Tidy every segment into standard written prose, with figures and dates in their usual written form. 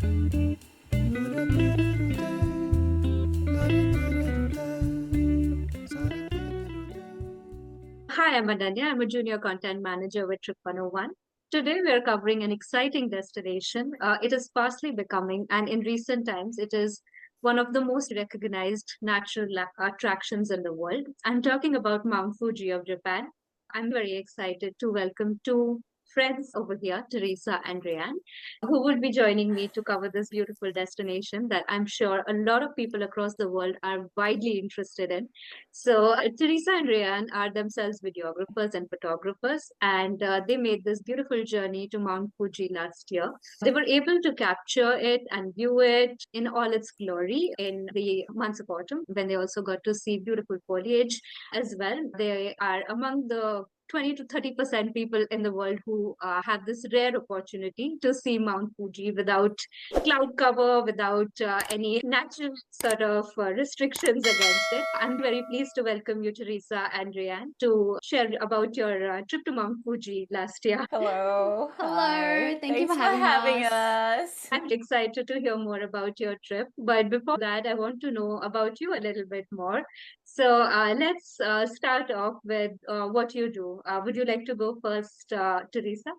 Hi, I'm Ananya. I'm a junior content manager with Trip 101. Today, we are covering an exciting destination. It is fastly becoming, and in recent times, it is one of the most recognized natural attractions in the world. I'm talking about Mount Fuji of Japan. I'm very excited to welcome two friends over here, Teresa and Ryan, who will be joining me to cover this beautiful destination that I'm sure a lot of people across the world are widely interested in. So, Teresa and Ryan are themselves videographers and photographers, and they made this beautiful journey to Mount Fuji last year. They were able to capture it and view it in all its glory in the months of autumn, when they also got to see beautiful foliage as well. They are among the 20 to 30% people in the world who have this rare opportunity to see Mount Fuji without cloud cover, without any natural sort of restrictions against it. I'm very pleased to welcome you, Teresa and Ryan, to share about your trip to Mount Fuji last year. Hello, Hello, hi. thank you for Thanks for having having us. us. I'm excited to hear more about your trip. But before that, I want to know about you a little bit more. So let's start off with what you do. Would you like to go first, Teresa?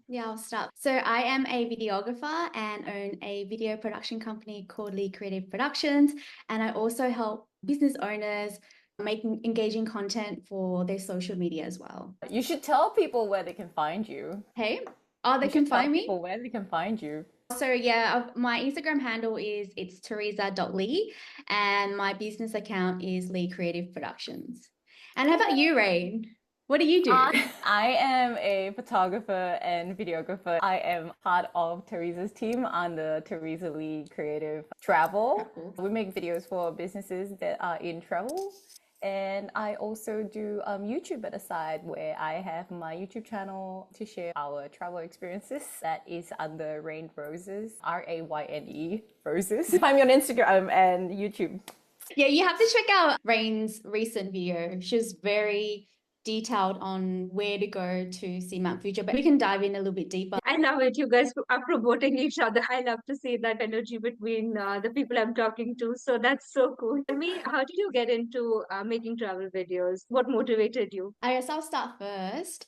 Yeah, I'll start. So I am a videographer and own a video production company called Lee Creative Productions, and I also help business owners making engaging content for their social media as well. You should tell people where they can find you. Hey, oh, they You can should tell find me. people where they can find you. So yeah, my Instagram handle is it's teresa.lee and my business account is Lee Creative Productions. And how about you, Rain? What do you do? I am a photographer and videographer. I am part of Teresa's team on the Teresa Lee Creative Travel. Travel. We make videos for businesses that are in travel. And I also do YouTube at the side where I have my YouTube channel to share our travel experiences. That is under Rain Roses, Rayne Roses. Find me on Instagram and YouTube. Yeah, you have to check out Rain's recent video. She's very detailed on where to go to see Mount Fuji, but we can dive in a little bit deeper. I love it. You guys are promoting each other. I love to see that energy between the people I'm talking to. So that's so cool. Tell me, how did you get into making travel videos? What motivated you? I guess I'll start first.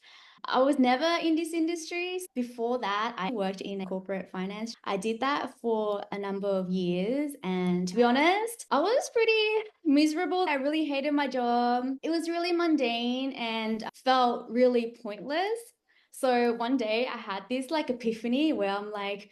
I was never in this industry. Before that, I worked in corporate finance. I did that for a number of years. And to be honest, I was pretty miserable. I really hated my job. It was really mundane and felt really pointless. So one day I had this like epiphany where I'm like,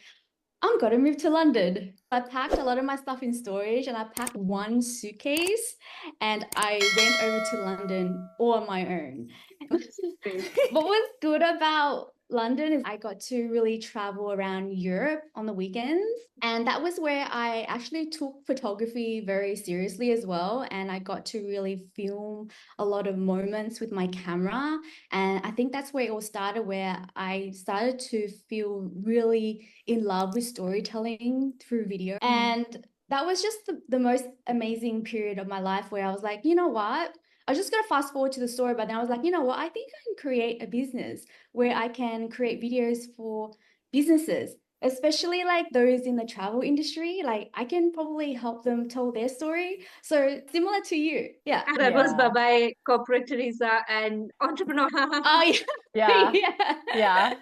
I'm gonna move to London. I packed a lot of my stuff in storage and I packed one suitcase and I went over to London all on my own. What was good about London is I got to really travel around Europe on the weekends. And that was where I actually took photography very seriously as well. And I got to really film a lot of moments with my camera. And I think that's where it all started, where I started to feel really in love with storytelling through video. And that was just the most amazing period of my life where I was like, you know what? I was just going to fast forward to the story, but then I was like, you know what? I think I can create a business where I can create videos for businesses, especially like those in the travel industry. Like I can probably help them tell their story. So similar to you. Yeah. That was Bye Yeah. Bye Corporate Teresa and Entrepreneur. Oh, yeah. Yeah. Yeah. Yeah.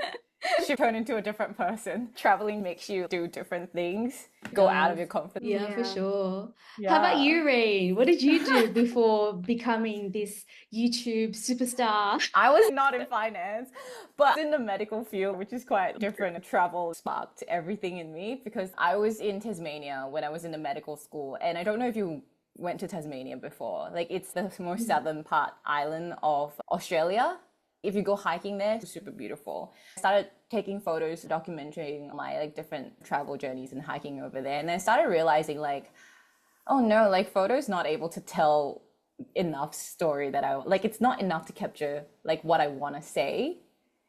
She turned into a different person. Traveling makes you do different things, go out of Does. your comfort. Yeah, for Yeah. sure. How about Yeah. you, Rain? What did you do before becoming this YouTube superstar? I was not in finance, but in the medical field, which is quite different. Travel sparked everything in me because I was in Tasmania when I was in the medical school. And I don't know if you went to Tasmania before. Like, it's the most southern part island of Australia. If you go hiking there, it's super beautiful. I started taking photos, documenting my like different travel journeys and hiking over there. And then I started realizing like, oh no, like photos not able to tell enough story that I like, it's not enough to capture like what I want to say.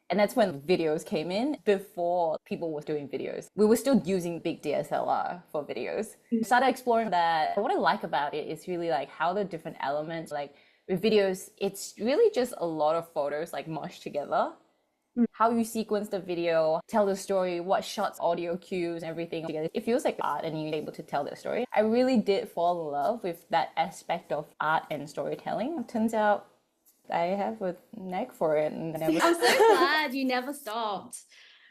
And that's when videos came in. Before people were doing videos, we were still using big DSLR for videos. Started exploring that. What I like about it is really like how the different elements, like with videos, it's really just a lot of photos like mushed together. how you sequence the video, tell the story, what shots, audio cues, everything together. It feels like art and you're able to tell the story. I really did fall in love with that aspect of art and storytelling. It turns out I have a knack for it. And I'm so glad you never stopped.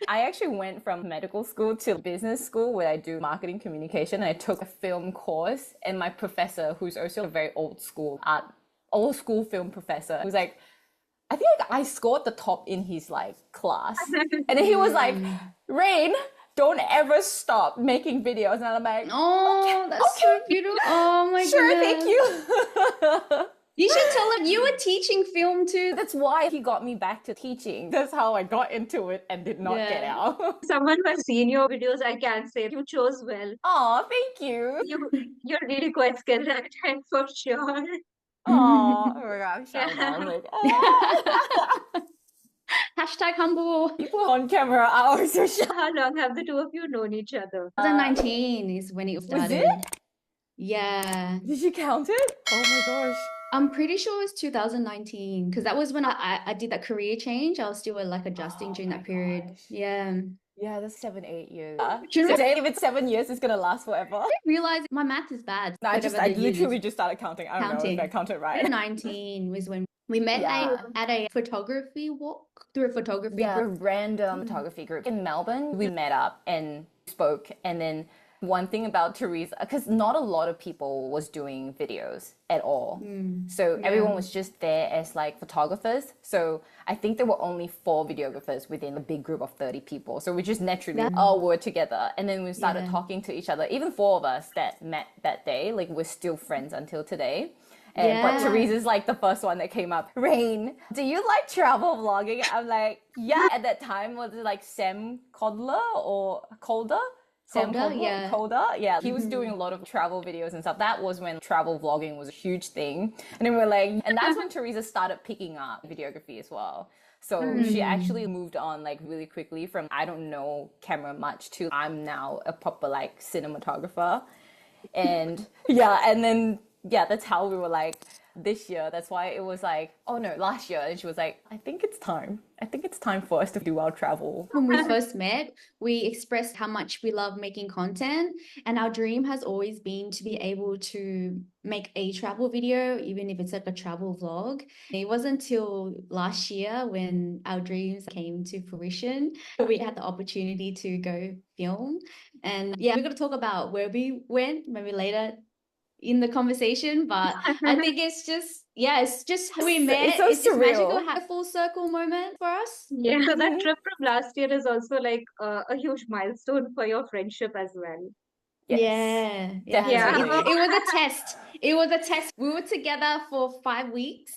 I actually went from medical school to business school where I do marketing communication, and I took a film course, and my professor, who's also a very old school film professor, was like, I think I scored the top in his like class. And then he was like, Rain, don't ever stop making videos. And I'm like, Oh, that's so beautiful. Oh my sure, goodness. thank you. You should tell him you were teaching film too. That's why he got me back to teaching. That's how I got into it and did not get Yeah. out. Someone who has seen your videos, I can say you chose well. Aw, thank you. You're really quite skilled at it for sure. Aw, oh my gosh, Yeah. I'm like, oh. Hashtag humble. People on camera are also shy. How long have the two of you known each other? 2019 is when it started. it? Yeah. Did you count it? Oh my gosh. I'm pretty sure it's 2019 because that was when I did that career change. I was still like adjusting during my that period. gosh. Yeah. Yeah, that's 7-8 years. Do you know- Today, if it's 7 years, it's gonna last forever. I didn't realize my math is bad. No, I Whatever the years. literally just started counting. I don't know if I counted right. 2019 was when we met Yeah. at a photography walk through a photography Yeah, a group. random photography group in Melbourne. We met up and spoke, and then one thing about Theresa, because not a lot of people was doing videos at all. So everyone was just there as like photographers. So I think there were only 4 videographers within a big group of 30 people. So we just naturally all were together. And then we started talking to each other. Even 4 of us that met that day, like we're still friends until today. And, But Theresa's like the first one that came up. Rain, do you like travel vlogging? I'm like, yeah. At that time, was it like Sam Codler or Calder? Sam Calder, yeah. Calder, yeah. He was doing a lot of travel videos and stuff. That was when travel vlogging was a huge thing. And then we're like, and that's when Theresa started picking up videography as well. So she actually moved on like really quickly from I don't know camera much to I'm now a proper like cinematographer. And and then that's how we were like this year. That's why it was like, oh no, last year. And she was like, I think it's time. I think it's time for us to do our travel. When we first met, we expressed how much we love making content, and our dream has always been to be able to make a travel video, even if it's like a travel vlog. It wasn't until last year when our dreams came to fruition, we had the opportunity to go film. And yeah, we're going to talk about where we went maybe later in the conversation, but I think it's just how we met. It's so just surreal. magical, had a full circle moment for us. Yeah, so that trip from last year is also like a huge milestone for your friendship as well. Yes, yeah. definitely. It was a test. It was a test. We were together for 5 weeks.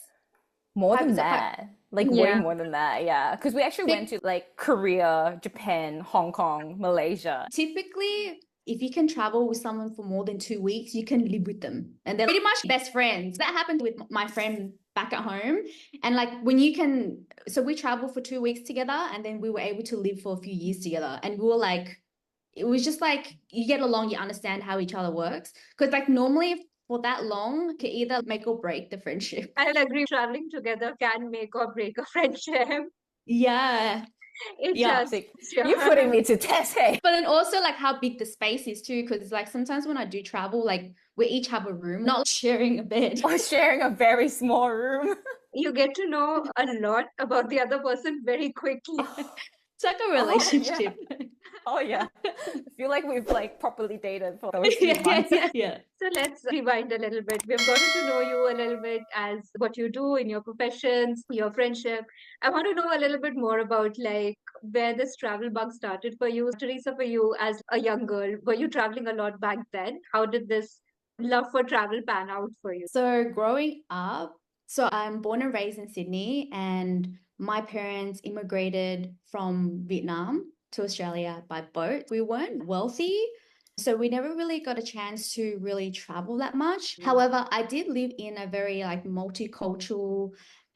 More than Five- that. Like way more than that, yeah. Because we actually went to like Korea, Japan, Hong Kong, Malaysia. Typically, if you can travel with someone for more than 2 weeks, you can live with them. And they're pretty much best friends. That happened with my friend back at home. And like when you can, so we traveled for 2 weeks together, and then we were able to live for a few years together. And we were like, it was just like, you get along, you understand how each other works. Because like normally for that long, it can either make or break the friendship. I'll agree, traveling together can make or break a friendship. Yeah. It Yeah, does. You're putting me to test, hey. But then also like how big the space is too, because like sometimes when I do travel, like we each have a room, not sharing a bed. Or sharing a very small room. You get to know a lot about the other person very quickly. It's like a relationship. Oh yeah. I feel like we've like properly dated for those few months. Yeah. So let's rewind a little bit. We've gotten to know you a little bit as what you do in your professions, your friendship. I want to know a little bit more about like where this travel bug started for you. Teresa, for you as a young girl, were you traveling a lot back then? How did this love for travel pan out for you? So growing up, so I'm born and raised in Sydney, and my parents immigrated from Vietnam to Australia by boat. We weren't wealthy, so we never really got a chance to really travel that much. However, I did live in a very like multicultural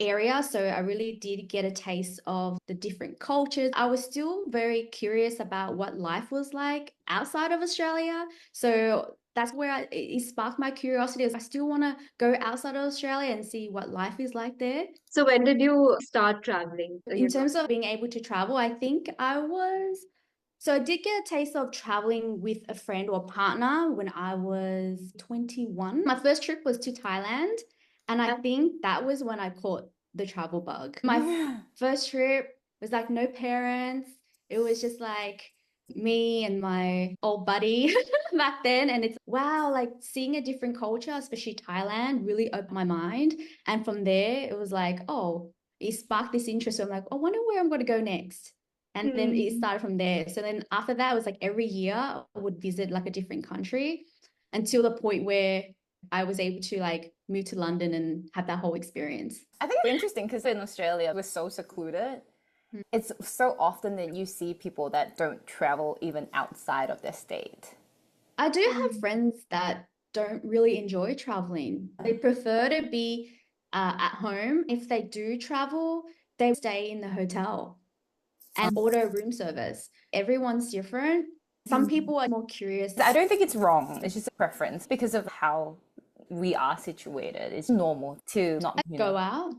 area. So I really did get a taste of the different cultures. I was still very curious about what life was like outside of Australia. So that's where it sparked my curiosity. I still want to go outside of Australia and see what life is like there. So when did you start traveling? In terms of being able to travel, I think so I did get a taste of traveling with a friend or partner when I was 21. My first trip was to Thailand, and I think that was when I caught the travel bug. My first trip was like no parents. It was just like me and my old buddy back then. And it's wow, like seeing a different culture, especially Thailand, really opened my mind. And from there, it was like, oh, it sparked this interest. So I'm like, I wonder where I'm going to go next. And then it started from there. So then after that, it was like every year I would visit like a different country until the point where I was able to like move to London and have that whole experience. I think it's interesting because in Australia, we're so secluded. It's so often that you see people that don't travel even outside of their state. I do have friends that don't really enjoy traveling. They prefer to be at home. If they do travel, they stay in the hotel and order room service. Everyone's different. Some people are more curious. I don't think it's wrong. It's just a preference because of how we are situated. It's normal to not go out.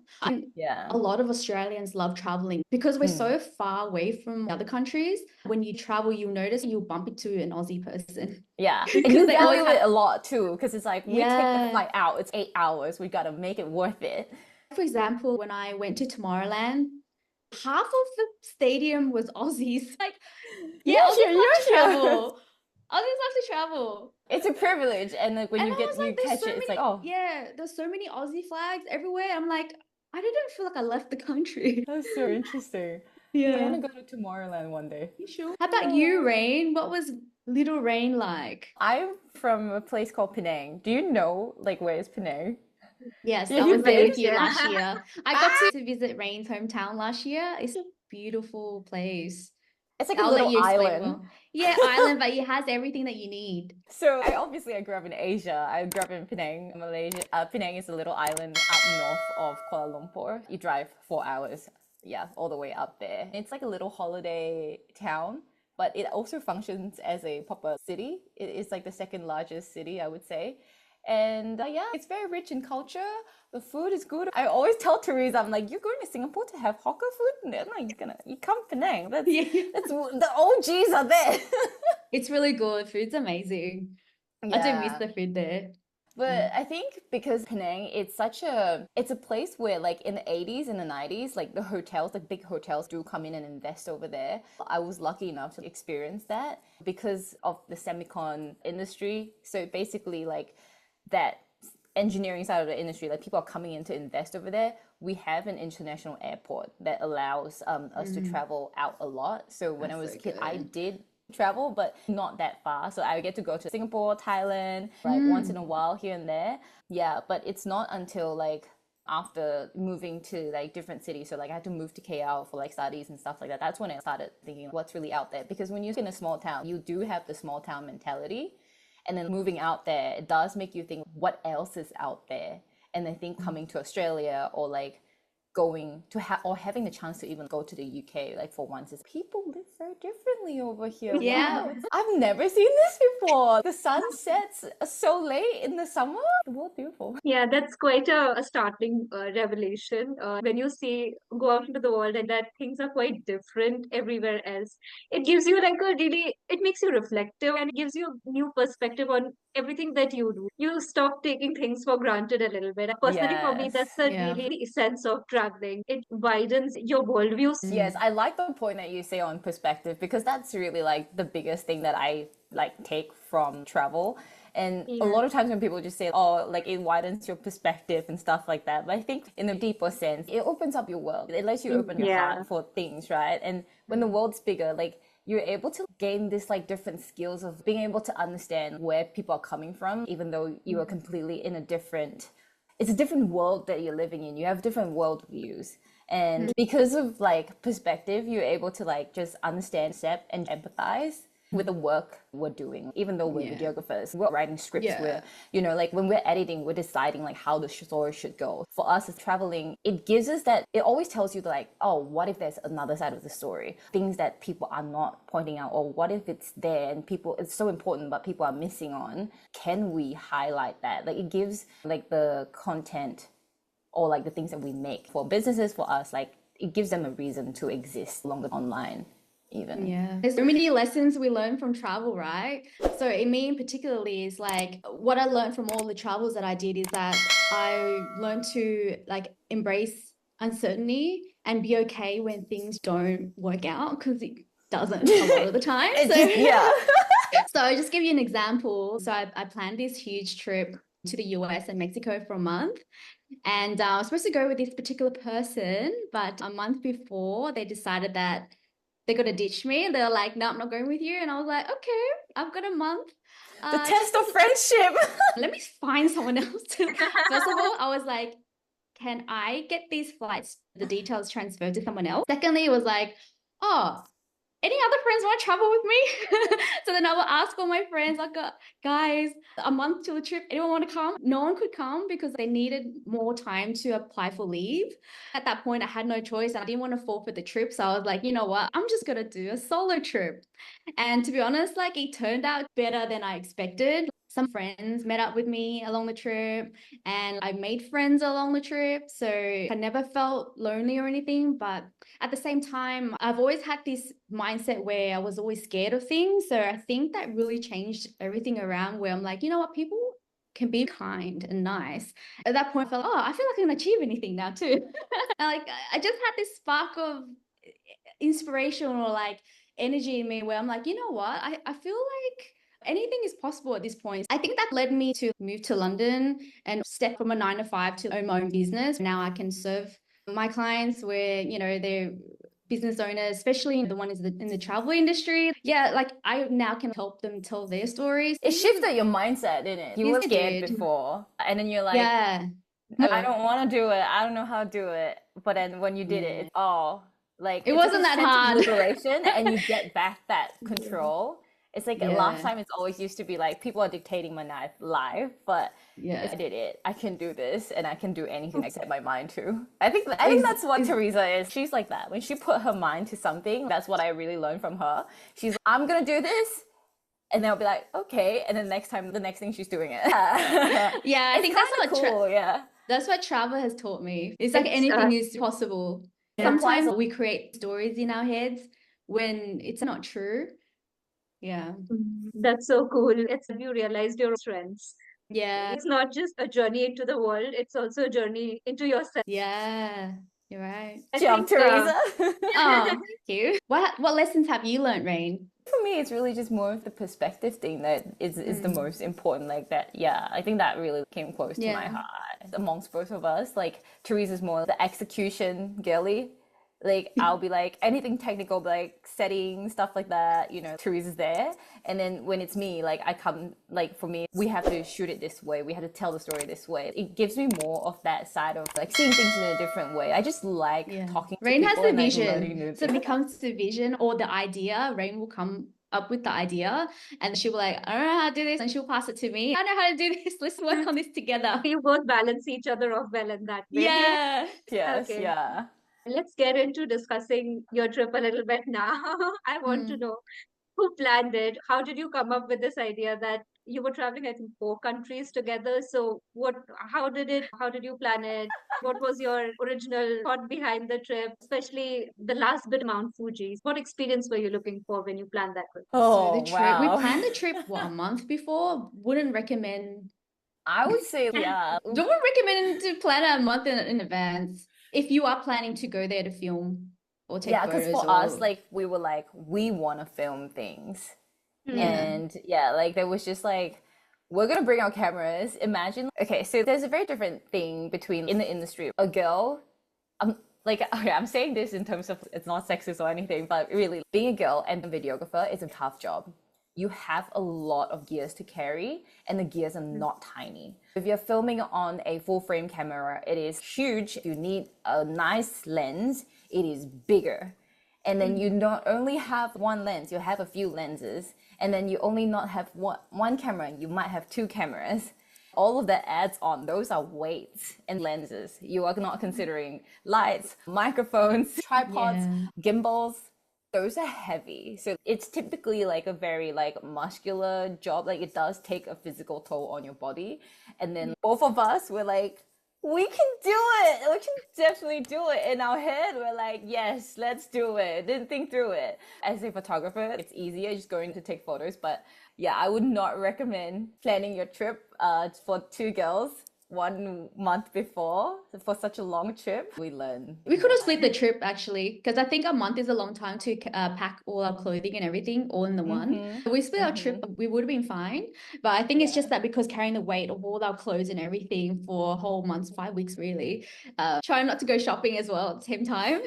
Yeah. A lot of Australians love traveling because we're so far away from other countries. When you travel, you'll notice you'll bump into an Aussie person. Yeah. And you value it a lot too because it's like we take the flight out, it's 8 hours. We got to make it worth it. For example, when I went to Tomorrowland, half of the stadium was Aussies. Like, yeah, Aussies love to travel. Aussies love to travel. It's a privilege, and like when you catch it, it's like, oh yeah, there's so many Aussie flags everywhere. I'm like, I didn't feel like I left the country. That's so interesting. Yeah, I want to go to Tomorrowland one day. You sure? How about you, Rain? What was Little Rain like? I'm from a place called Penang. Do you know like where is Penang? Yes, I was there with you last year. I got to visit Rain's hometown last year. It's a beautiful place. It's like a little island. Yeah, island, but it has everything that you need. So I grew up in Asia. I grew up in Penang, Malaysia. Penang is a little island up north of Kuala Lumpur. You drive 4 hours, all the way up there. It's like a little holiday town, but it also functions as a proper city. It is like the second largest city, I would say. And it's very rich in culture. The food is good. I always tell Theresa, I'm like, you're going to Singapore to have hawker food? And I'm like, you come Penang. That's the OGs are there. It's really good. Food's amazing. I do miss the food there. But I think because Penang, it's a place where like in the 80s and the 90s, like the hotels, like big hotels do come in and invest over there. I was lucky enough to experience that because of the semicon industry. So basically like that engineering side of the industry, like people are coming in to invest over there. We have an international airport that allows us to travel out a lot. So when I was a kid, I did travel, but not that far. So I would get to go to Singapore, Thailand, like once in a while here and there. Yeah, but it's not until like after moving to like different cities. So like I had to move to KL for like studies and stuff like that. That's when I started thinking what's really out there. Because when you're in a small town, you do have the small town mentality. And then moving out there, it does make you think what else is out there. And I think coming to Australia or like going to or having the chance to even go to the UK like for once is people live very differently over here. Yeah. Wow. I've never seen this before. The sun sets so late in the summer. The world's beautiful. Yeah, that's quite a startling revelation. When you go out into the world and that things are quite different everywhere else, it gives you like it makes you reflective and it gives you a new perspective on everything that you do. You stop taking things for granted a little bit. Personally, for me, that's the really essence of traveling. It widens your worldview. Yes, I like the point that you say on perspective because that's really like the biggest thing that I like take from travel. And a lot of times when people just say, oh, like it widens your perspective and stuff like that. But I think in a deeper sense, it opens up your world. It lets you open your heart for things, right? And when the world's bigger, like you're able to gain this like different skills of being able to understand where people are coming from, even though you are completely in it's a different world that you're living in. You have different world views. And because of like perspective, you're able to like just understand, accept and empathize. with the work we're doing, even though we're Yeah. videographers, we're writing scripts, Yeah. we're, you know, like when we're editing, we're deciding like how the story should go. For us as traveling, it gives us that, it always tells you like, oh, what if there's another side of the story? Things that people are not pointing out, or what if it's there and people, it's so important, but people are missing on. Can we highlight that? Like it gives like the content or like the things that we make for businesses, for us, like it gives them a reason to exist longer online even. Yeah. There's so many lessons we learn from travel, right? So in me particularly is like what I learned from all the travels that I did is that I learned to like embrace uncertainty and be okay when things don't work out, because it doesn't a lot of the time. So Yeah. so I'll just give you an example. So I planned this huge trip to the US and Mexico for a month. And I was supposed to go with this particular person, but a month before they decided that they're going to ditch me. They're like, no, I'm not going with you. And I was like, okay, I've got a month. The test of friendship. Let me find someone else. First of all, I was like, can I get these flights, the details transferred to someone else? Secondly, it was like, oh, any other friends want to travel with me? So then I would ask all my friends, like, guys, a month till the trip, anyone want to come? No one could come because they needed more time to apply for leave. At that point, I had no choice. I didn't want to forfeit the trip. So I was like, you know what? I'm just going to do a solo trip. And to be honest, like it turned out better than I expected. Some friends met up with me along the trip and I made friends along the trip. So I never felt lonely or anything. But at the same time, I've always had this mindset where I was always scared of things. So I think that really changed everything around, where I'm like, you know what, people can be kind and nice. At that point, I felt, oh, I feel like I can achieve anything now too. Like I just had this spark of inspiration or like energy in me where I'm like, you know what, I feel like anything is possible at this point. I think that led me to move to London and step from a 9 to 5 to own my own business. Now I can serve my clients where, you know, they're business owners, especially the one is in the travel industry. Yeah, like I now can help them tell their stories. It shifted your mindset, didn't it? You were scared before, and then you're like, yeah, I don't want to do it. I don't know how to do it. But then when you did it, it's like it it's wasn't like a that sense of hard. liberation, and you get back that control. It's like last time it's always used to be like people are dictating my life, but I did it. I can do this, and I can do anything I set my mind to. I think that's what Theresa is. She's like that. When she put her mind to something, that's what I really learned from her. She's like, I'm gonna do this, and they'll be like, okay, and then next time, the next thing she's doing it. Yeah, I think that's what cool. that's what travel has taught me. It's like anything is possible. Sometimes we create stories in our heads when it's not true. Yeah. That's so cool. It's you realized your strengths. Yeah. It's not just a journey into the world, it's also a journey into yourself. Yeah. You're right. I Job, think Theresa. Oh, thank you. What lessons have you learned, Rain? For me, it's really just more of the perspective thing that is the most important. Like that, I think that really came close to my heart amongst both of us. Like Teresa's more the execution girly. Like I'll be like anything technical, like setting stuff like that, you know, Teresa's there. And then when it's me, like I come, like for me, we have to shoot it this way. We have to tell the story this way. It gives me more of that side of like seeing things in a different way. I just like talking to Rain people. has the and, like, vision. So when it comes to vision or the idea, Rain will come up with the idea and she'll be like, I don't know how to do this, and she'll pass it to me. I know how to do this. Let's work on this together. you both balance each other off well in that way. Yeah. Yes, Okay. yeah. Let's get into discussing your trip a little bit now. I want to know who planned it? How did you come up with this idea that you were traveling, I think, 4 countries together? So how did you plan it? What was your original thought behind the trip, especially the last bit, Mount Fuji? What experience were you looking for when you planned that trip? So the trip, we wow. planned the trip, a month before. Wouldn't recommend. I would say, Don't recommend to plan it a month in advance if you are planning to go there to film or take because photos. for us, like we were like, we want to film things. And like there was just like, we're gonna bring our cameras. Imagine, okay, so there's a very different thing between in the industry. A girl, like, okay, I'm saying this in terms of it's not sexist or anything, but really being a girl and a videographer is a tough job. You have a lot of gears to carry, and the gears are not tiny. If you're filming on a full frame camera, it is huge. You need a nice lens, it is bigger. And then you not only have one lens, you have a few lenses. And then you only not have one camera, you might have two cameras. All of that adds on. Those are weights and lenses. You are not considering lights, microphones, tripods, Yeah. gimbals. Those are heavy. So it's typically like a very like muscular job. Like it does take a physical toll on your body. And then both of us were like, we can do it. We can definitely do it. In our head, we're like, yes, let's do it. Didn't think through it. As a photographer, it's easier just going to take photos. But yeah, I would not recommend planning your trip for two girls 1 month before for such a long trip. We learn. We could have split the trip actually, because I think a month is a long time to pack all our clothing and everything all in the one. We split our trip, we would have been fine. But I think it's just that because carrying the weight of all our clothes and everything for a whole month, 5 weeks really, trying not to go shopping as well at the same time.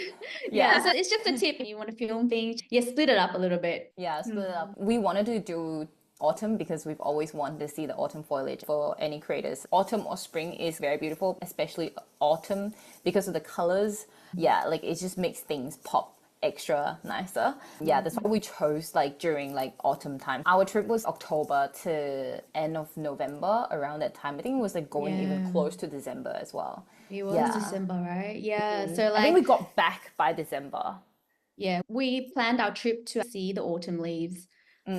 Yeah, so it's just a tip. You want to film things, split it up a little bit. Yeah, split it up. We wanted to do autumn because we've always wanted to see the autumn foliage for any creators. Autumn or spring is very beautiful, especially autumn because of the colors. Yeah, like it just makes things pop extra nicer. Yeah, that's why we chose like during like autumn time. Our trip was October to end of November, around that time. I think it was like going even close to December as well. It was December, right? Yeah. So like I think we got back by December. Yeah, we planned our trip to see the autumn leaves.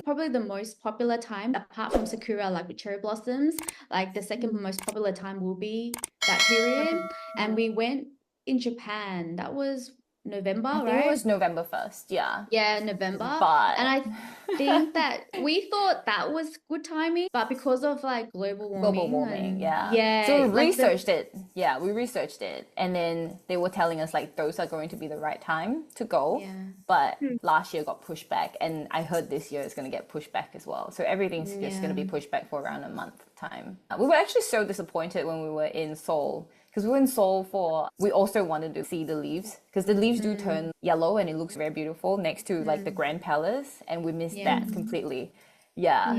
Probably the most popular time, apart from sakura, like with cherry blossoms, like the second most popular time will be that period. And we went in Japan. That was November, I think right? it was November 1st, yeah. Yeah, November. But And I think that we thought that was good timing, but because of like global warming, yeah. So we like researched it. Yeah, we researched it. And then they were telling us like those are going to be the right time to go. Yeah. But last year got pushed back. And I heard this year is going to get pushed back as well. So everything's just going to be pushed back for around a month time. We were actually so disappointed when we were in Seoul. Because we were in Seoul we also wanted to see the leaves. Because the leaves do turn yellow and it looks very beautiful next to like the Grand Palace. And we missed that completely. Yeah.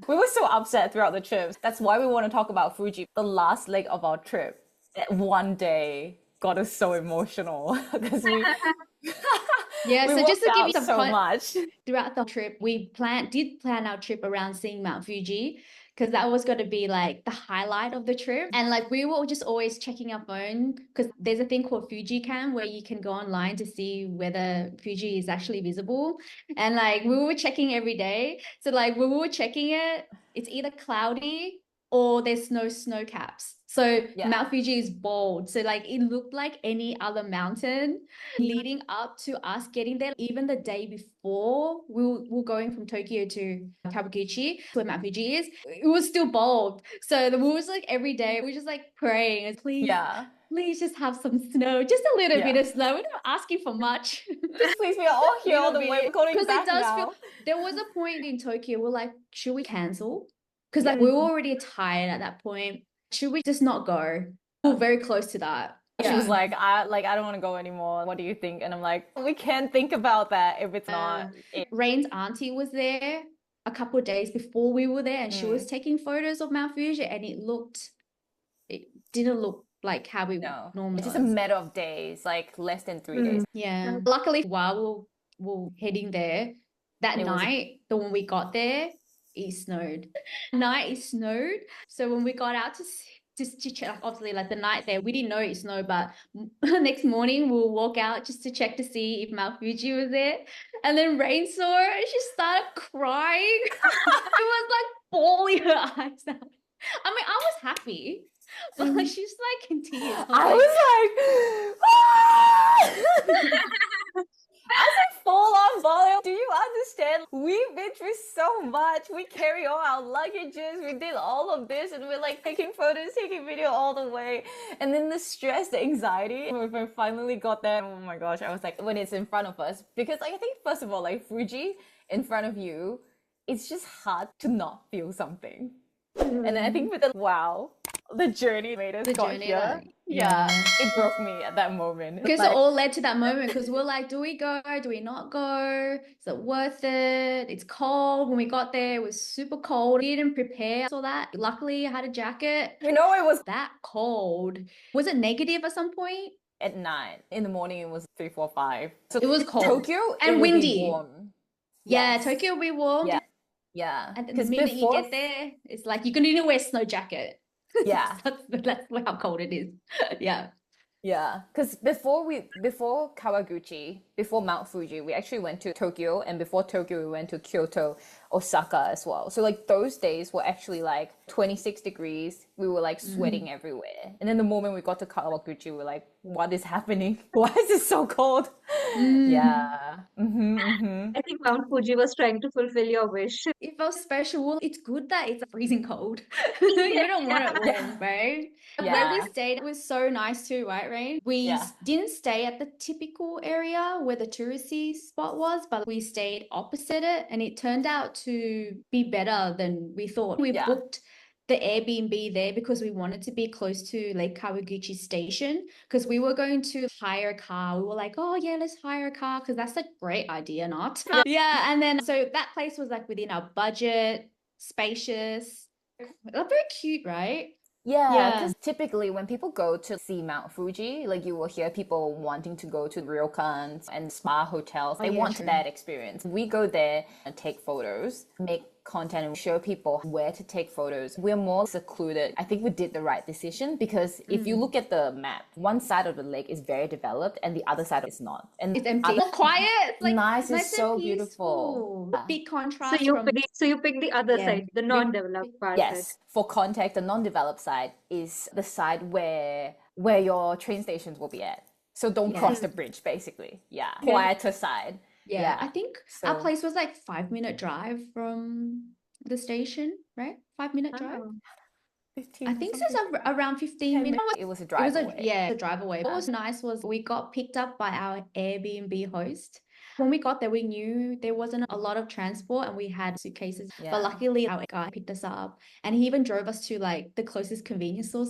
We were so upset throughout the trip. That's why we want to talk about Fuji. The last leg of our trip, that one day got us so emotional. Because we... so just to give you some so much. Throughout the trip, we did plan our trip around seeing Mount Fuji, because that was going to be like the highlight of the trip. And like we were just always checking our phone, because there's a thing called Fuji Cam where you can go online to see whether Fuji is actually visible. And like we were checking every day. So like when we were checking it, it's either cloudy or there's no snow caps. So Mount Fuji is bald. So like it looked like any other mountain leading up to us getting there. Even the day before we were going from Tokyo to Kawaguchi, where Mount Fuji is, it was still bald. So we was like every day, we were just like praying, please just have some snow, just a little bit of snow. We're not asking for much. Just please, we are all here all the way. We're going back now. There was a point in Tokyo, we're like, should we cancel? Because like we were already tired at that point. Should we just not go? We're very close to that. She was like, I don't want to go anymore. What do you think? And I'm like, we can't think about that if it's not. Rayne's auntie was there a couple of days before we were there, and she was taking photos of Mount Fuji, and it didn't look like how we normally. It's just a matter of days, like less than 3 days. Yeah. Luckily, while we were heading there, that night, when we got there, it snowed. It snowed. So when we got out to check, obviously like the night there, we didn't know it snowed, but next morning we'll walk out just to check to see if Mount Fuji was there. And then Rayne saw it and she started crying. It was like bawling her eyes out. I mean, I was happy, but like she's like in tears. I was like, I was like full on bawling. Do you understand? We've been through so much. We carry all our luggages. We did all of this, and we're like taking photos, taking video all the way. And then the stress, the anxiety. When we finally got there, oh my gosh, I was like, when it's in front of us, because like, I think first of all, like Fuji in front of you, it's just hard to not feel something. And then I think with the journey made us got here. It broke me at that moment. Because it all led to that moment, because we're like, do we go? Do we not go? Is it worth it? It's cold. When we got there, it was super cold. We didn't prepare for that. Luckily, I had a jacket. You know, it was that cold. Was it negative at some point? At night. In the morning, it was 3, 4, 5. So it was cold. Tokyo and windy. Warm. Yeah, Tokyo will be warm. Yeah. Yeah, And then the because minute you before, get there, it's like you're gonna need to wear a snow jacket. yeah, That's how cold it is. Yeah. yeah, because before Kawaguchi, before Mount Fuji, we actually went to Tokyo, and before Tokyo, we went to Kyoto, Osaka as well. So like those days were actually like 26 degrees. We were like sweating everywhere. And then the moment we got to Kawaguchi, we were like, what is happening? Why is it so cold? Mm. Yeah. Mm-hmm, mm-hmm. I think Mount Fuji was trying to fulfill your wish. It felt special. It's good that it's freezing cold. You don't want it Yeah. warm, right? Where we Yeah. stayed was so nice too, right, Rain? We Yeah. didn't stay at the typical area where the touristy spot was, but we stayed opposite it, and it turned out to be better than we thought. We Yeah. booked the Airbnb there because we wanted to be close to Lake Kawaguchi station because we were going to hire a car. We were like, oh yeah, let's hire a car because that's a great idea, not? Yeah, and then so that place was like within our budget, spacious, very cute, right? Yeah, Yeah. because typically when people go to see Mount Fuji, like you will hear people wanting to go to ryokans and spa hotels. Oh They yeah, want true. that experience. We go there and take photos, make content and show people where to take photos. We're more secluded. I think we did the right decision because if you look at the map, one side of the lake is very developed and the other side is not. And It's empty. Quiet. It's like nice is nice and so beautiful. peaceful. Yeah. Big So contrast you from pick the other yeah. side, the non-developed part, right? Yes, for context, the non-developed side is the side where your train stations will be at. So don't Yeah. cross the bridge, basically. Yeah, quieter side. Yeah, I think our So place was like 5 minute drive from the station, right? 5 minute drive. Oh, I 15 or think so. something. It's around 15 10 minutes. It was a It drive was a away. yeah, a drive away. What was nice was we got picked up by our Airbnb host. When we got there, we knew there wasn't a lot of transport and we had suitcases. Yeah. But luckily our guy picked us up and he even drove us to like the closest convenience store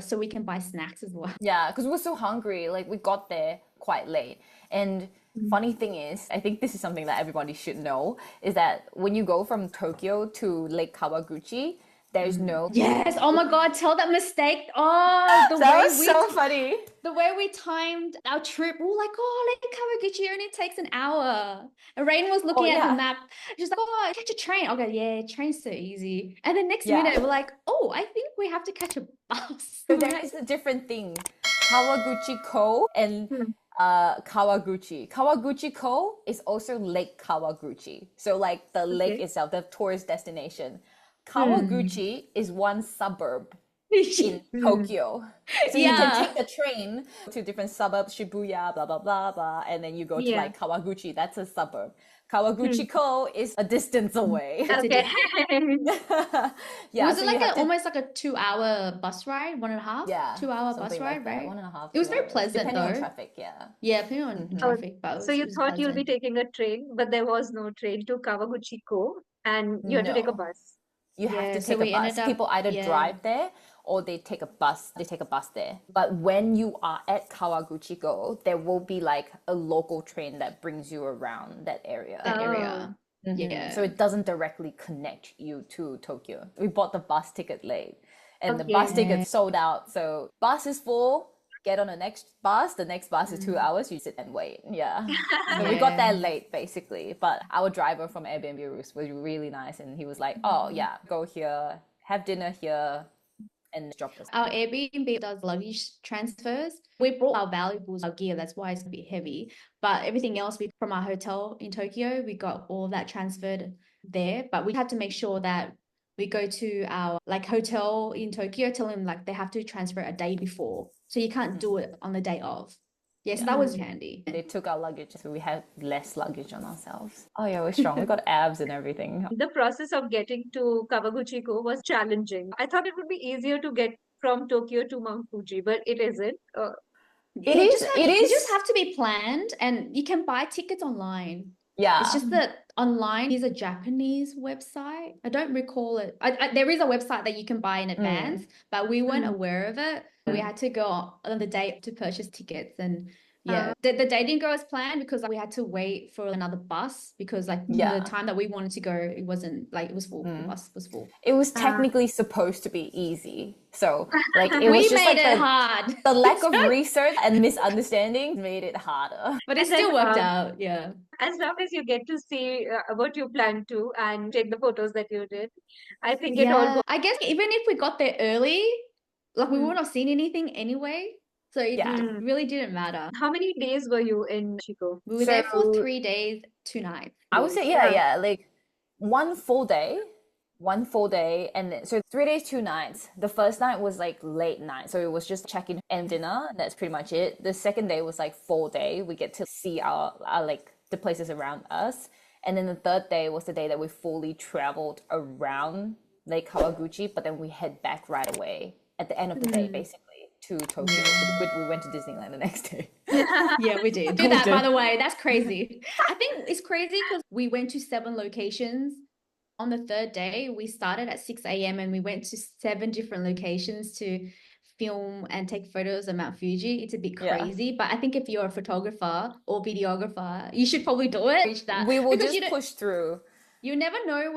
so we can buy snacks as well. Yeah, because we were so hungry. Like we got there quite late. And funny thing is, I think this is something that everybody should know, is that when you go from Tokyo to Lake Kawaguchi, there's no Yes. Oh my God. Tell that mistake. Oh, That was so funny. the way we timed our trip, we were like, oh, Lake Kawaguchi only takes an hour. And Rain was looking at her yeah. map. She's like, oh, catch a train. I'll go, yeah, train's so easy. And then next Yeah. minute, we're like, oh, I think we have to catch a bus. So there is a different thing. Kawaguchi-ko and Kawaguchi. Kawaguchi-ko is also Lake Kawaguchi. So like the lake okay. itself, the tourist destination. Kawaguchi is one suburb in Tokyo. So you can take the train to different suburbs, Shibuya, blah, blah, blah, blah, and then you go to Yeah. like Kawaguchi, that's a suburb. Kawaguchi-ko is a distance away. Okay. Yeah, Was so it you like have to- almost like a 2 hour bus ride, 1.5? Yeah, 2 hour bus something ride, like that, right? 1.5. It was 2 very hours, pleasant depending on though. traffic. Yeah. Yeah, depending on Oh, traffic, but so you it was thought you'll be pleasant. taking a train, but there was no train to Kawaguchiko, and you had to take a No. bus. You have Yeah, to so take a we bus. ended up, People either yeah. drive there or they take a bus. They take a bus there. But when you are at Kawaguchiko, there will be like a local train that brings you around that area. That Oh. area. Mhm. Yeah. So it doesn't directly connect you to Tokyo. We bought the bus ticket late and the bus Okay. ticket sold out. So bus is full. Get on the next bus. The next bus is 2 hours. You sit and wait. Yeah. So we got there late basically. But our driver from Airbnb was really nice and he was like, oh yeah, go here, have dinner here, and drop us. Our Airbnb does luggage transfers. We brought our valuables, our gear, that's why it's a bit heavy. But everything else from our hotel in Tokyo, we got all that transferred there. But we had to make sure that we go to our like hotel in Tokyo, tell them like they have to transfer a day before. So you can't do it on the day of. Yes, that was handy. They took our luggage, so we had less luggage on ourselves. Oh yeah, we're strong. We got abs and everything. The process of getting to Kawaguchiko was challenging. I thought it would be easier to get from Tokyo to Mount Fuji, but it isn't. It just have to be planned and you can buy tickets online. Yeah. It's just that online is a Japanese website. I don't recall it. There is a website that you can buy in advance, but we weren't aware of it. We had to go on the day to purchase tickets and Yeah, the day didn't go as planned because we had to wait for another bus because like the time that we wanted to go, it wasn't like it was full. The bus was full. It was technically supposed to be easy. So like it We was just made like it hard. the lack of research and misunderstanding made it harder. But it And then, still worked out. Yeah. as long as you get to see what you plan to and take the photos that you did, I think it all Yeah. I guess even if we got there early, like we Mm. wouldn't have seen anything anyway. So it Mm. really didn't matter. How many days were you in Chico? We were there for So 3 days, 2 nights. I would say like one full day, and so 3 days, 2 nights. The first night was like late night, so it was just check-in and dinner, and that's pretty much it. The second day was like full day. We get to see our like the places around us, and then the third day was the day that we fully traveled around Lake Kawaguchi, but then we head back right away at the end of the day, basically to Tokyo. We went to Disneyland the next day. Yeah, we did. Do that, by the way. That's crazy. I think it's crazy because we went to 7 locations. On the third day, we started at 6 a.m. and we went to 7 different locations to film and take photos of Mount Fuji. It's a bit crazy, but I think if you're a photographer or videographer, you should probably do it. Reach that. We will Because just push through. you never know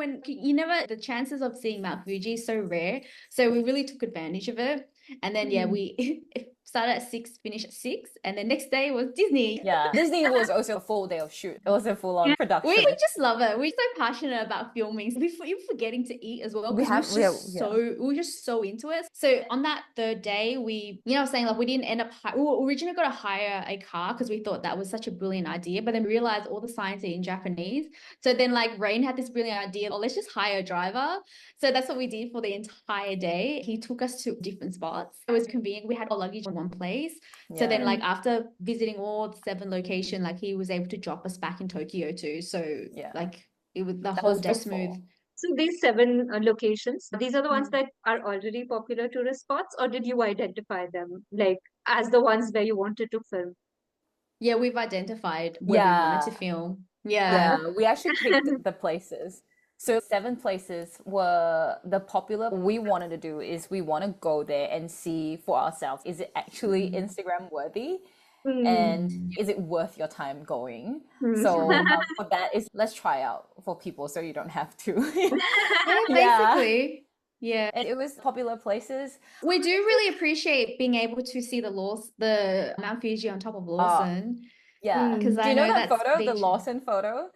the chances of seeing Mount Fuji is so rare. So we really took advantage of it. And then, we started at 6, finished at 6. And the next day was Disney. Yeah. Disney was also a full day of shoot. It was a full-on production. We just love it. We're so passionate about filming. We're forgetting to eat as well. We're just so into it. So on that third day, we, I was saying like we didn't end up, we were originally going to hire a car because we thought that was such a brilliant idea, but then realized all the signs are in Japanese. So then like Rain had this brilliant idea, let's just hire a driver. So that's what we did for the entire day. He took us to different spots. It was convenient. We had our luggage in one place. So then like after visiting all the 7 locations, like he was able to drop us back in Tokyo too. So like it was the whole day smooth. So these 7 locations, these are the ones that are already popular tourist spots, or did you identify them like as the ones where you wanted to film? Yeah, we've identified where we wanted to film. Yeah, we actually picked the places. So 7 places were the popular. What we wanted to do is we want to go there and see for ourselves, is it actually Instagram worthy? And is it worth your time going? So for that is let's try out for people so you don't have to. Basically. Yeah. And it was popular places. We do really appreciate being able to see the Mount Fuji on top of Lawson. Yeah. Because do you know that photo, the Lawson photo?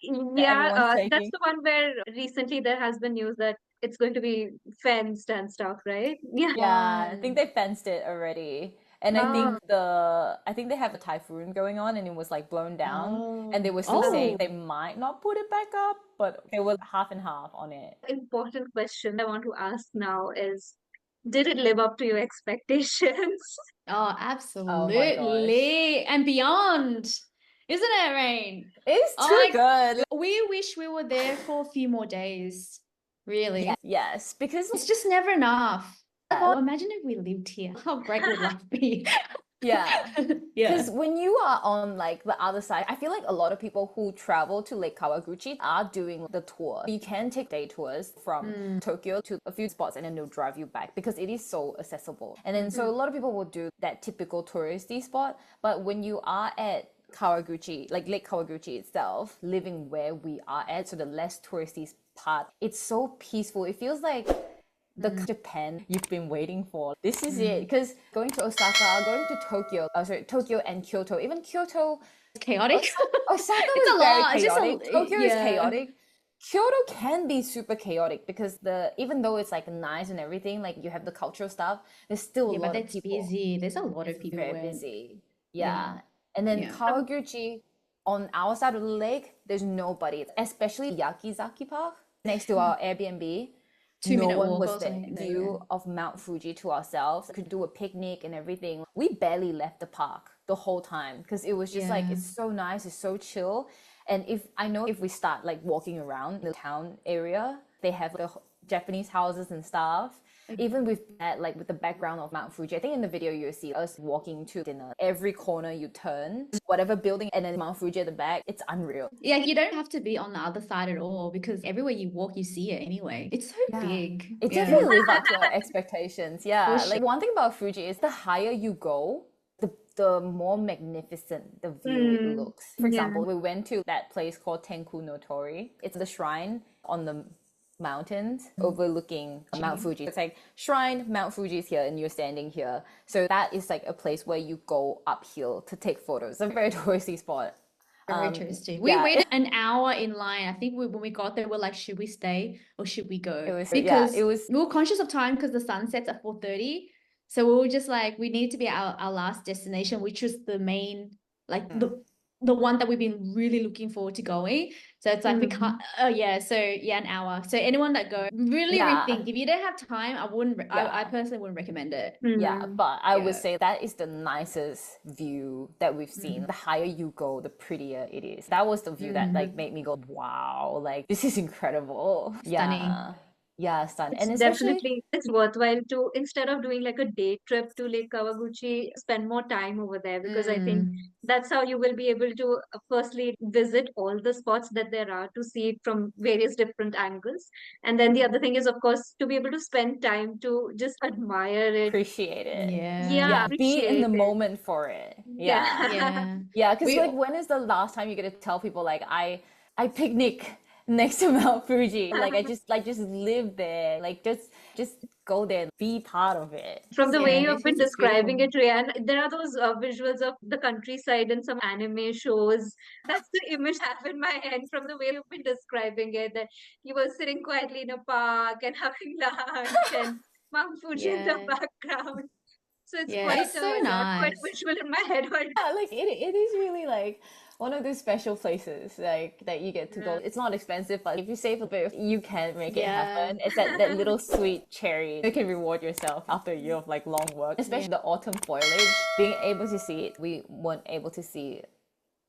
Yeah, that's the one where recently there has been news that it's going to be fenced and stuff, right? Yeah, I think they fenced it already. And I think they have a typhoon going on and it was like blown down. And they were still saying they might not put it back up, but they were half and half on it. Important question I want to ask now is, did it live up to your expectations? Oh, absolutely. And beyond. Isn't it, Rain? It's too good. We wish we were there for a few more days. Really. Yes, because it's just never enough. Oh, imagine if we lived here. How great would life be? Yeah. Because when you are on like the other side, I feel like a lot of people who travel to Lake Kawaguchi are doing the tour. You can take day tours from Tokyo to a few spots and then they'll drive you back because it is so accessible. And then so a lot of people will do that typical touristy spot. But when you are at Kawaguchi, like Lake Kawaguchi itself, living where we are at, so the less touristy part, it's so peaceful. It feels like the Japan you've been waiting for. This is it. Because going to Osaka, going to Tokyo, Tokyo and Kyoto, even Kyoto, chaotic. Osaka it's is a very lot. chaotic. Tokyo is chaotic. Kyoto can be super chaotic because even though it's like nice and everything, like you have the cultural stuff, there's still a lot of people. Busy. There's a lot of people. Very busy. Yeah. And then Kawaguchi, on our side of the lake, there's nobody, especially Yakizaki Park next to our Airbnb. 2-minute one walk was there. View of Mount Fuji to ourselves. Could do a picnic and everything. We barely left the park the whole time because it was just like, it's so nice, it's so chill. And if we start like walking around the town area, they have the Japanese houses and stuff. Even with that, like with the background of Mount Fuji, I think in the video you'll see us walking to dinner. Every corner you turn, whatever building, and then Mount Fuji at the back, it's unreal. Yeah, you don't have to be on the other side at all because everywhere you walk, you see it anyway. It's so big. It definitely lives up to our expectations. Yeah, like one thing about Fuji is the higher you go, the more magnificent the view it looks. For Yeah. example, we went to that place called Tenku no Tori. It's the shrine on the mountains overlooking Mount Fuji. It's like shrine, Mount Fuji is here and you're standing here. So that is like a place where you go uphill to take photos. It's a very touristy spot. Very interesting. We yeah. waited an hour in line. I think when we got there, we're like, should we stay or should we go? It was Because it was we were conscious of time because the sun sets at 4:30. So we were just like, we need to be our last destination, which was the main, like the one that we've been really looking forward to going. So it's like we can't. Oh yeah, so yeah, an hour. So anyone that go, really rethink. If you don't have time, I wouldn't. I personally wouldn't recommend it. Yeah, but I would say that is the nicest view that we've seen. The higher you go, the prettier it is. That was the view that like made me go, wow, like this is incredible. Stunning. Yeah, stunning. It's And especially definitely it's worthwhile to, instead of doing like a day trip to Lake Kawaguchi, spend more time over there, because I think that's how you will be able to firstly visit all the spots that there are to see it from various different angles. And then the other thing is, of course, to be able to spend time to just admire it. appreciate it. Yeah. Be in the Appreciate it. moment for it. Yeah. Yeah. Yeah, because like when is the last time you get to tell people like I picnic next to Mount Fuji? Like I just live there. Like just go there and be part of it. From the way Yeah, you've been it's describing beautiful. it, Rian, there are those visuals of the countryside in some anime shows. That's the image I have in my head from the way you've been describing it, that you were sitting quietly in a park and having lunch and Mount Fuji in the Yeah. background. So it's Yeah, quite it's so quite nice. visual in my head. Yeah, like it is really like one of those special places like that you get to go. It's not expensive, but if you save a bit, you can make it happen. It's that little sweet cherry. You can reward yourself after a year of like long work. Especially the autumn foliage, being able to see it, we weren't able to see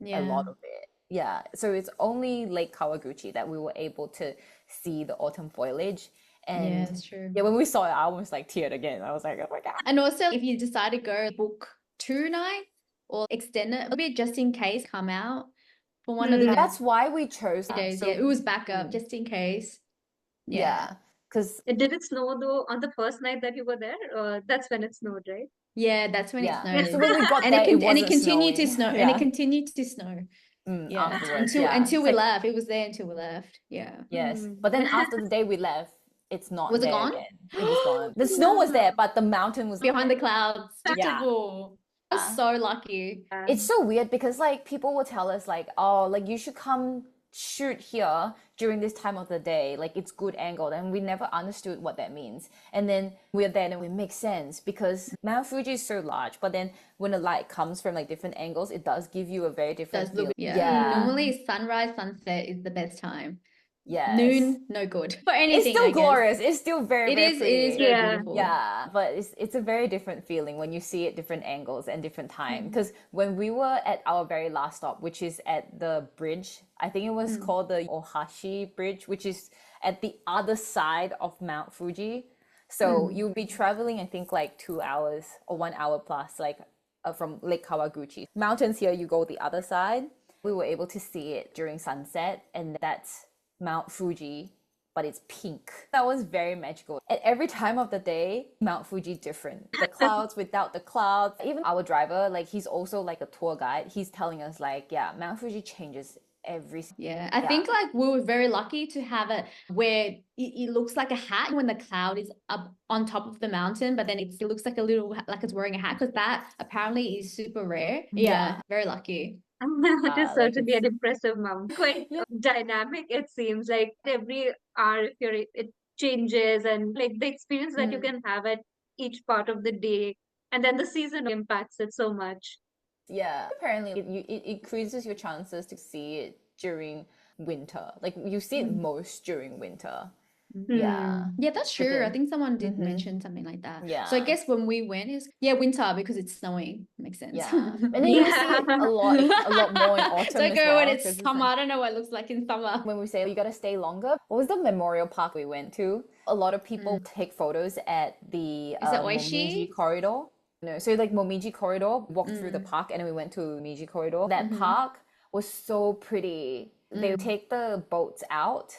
a lot of it. Yeah, so it's only Lake Kawaguchi that we were able to see the autumn foliage. And Yeah, that's true. yeah, when we saw it, I almost like teared again. I was like, oh my God. And also, if you decide to go, book 2 nights or extend it a bit just in case, come out for one of the That's why we chose that. days. So, Yeah, it was backup just in case. yeah, because Did it snow though on the first night that you were there? That's when it snowed, right? Yeah, that's when it yeah. So snowed. when we got And there, it and it wasn't continued to snowing. snow. And it continued to snow. Yeah. Afterwards, Until It's we like, left. It was there until we left. Yeah. yes, but then after the day we left, it's not Was it there gone? again. It was gone. The snow was there, but the mountain was Behind the clouds. Yeah. Beautiful. I was so lucky. It's so weird because like people will tell us like, oh, like you should come shoot here during this time of the day, like it's good angle, and we never understood what that means. And then we're there and it makes sense because Mount Fuji is so large, but then when the light comes from like different angles, it does give you a very different Does look, feel. Normally sunrise, sunset is the best time. Yes. Noon, no good. For anything, It's still I guess. glorious. It's still very, very It pretty. is very Yeah. beautiful. Yeah, but it's a very different feeling when you see it different angles and different time. Because when we were at our very last stop, which is at the bridge, I think it was called the Ohashi Bridge, which is at the other side of Mount Fuji. So you'll be traveling, I think, like 2 hours or 1 hour plus, like from Lake Kawaguchi. Mountains here, you go the other side. We were able to see it during sunset, and that's Mount Fuji, but it's pink. That was very magical. At every time of the day, Mount Fuji different. The clouds without the clouds. Even our driver, like he's also like a tour guide. He's telling us like, yeah, Mount Fuji changes every. Yeah, I think like we were very lucky to have it where it looks like a hat when the cloud is up on top of the mountain, but then it looks like a little, like it's wearing a hat, because that apparently is super rare. Yeah, very lucky. It is like certainly an it's- impressive mount. Quite dynamic, it seems like every hour if you're, it changes, and like the experience that you can have at each part of the day, and then the season impacts it so much. Yeah, apparently it increases your chances to see it during winter. Like you see it most during winter. Yeah. Yeah, that's true. I then- think someone did mention something like that. Yeah. So I guess when we went is winter because it's snowing. Makes sense. Yeah. And then you see it a lot more in autumn So as go well, when 'cause it's it's summer. like- I don't know what it looks like in summer. when we say you gotta stay longer, what was the memorial park we went to? A lot of people take photos at the Is it Oishi? Momiji corridor. No, so like Momiji corridor, walked through the park, and then we went to Momiji corridor. That park was so pretty. They take the boats out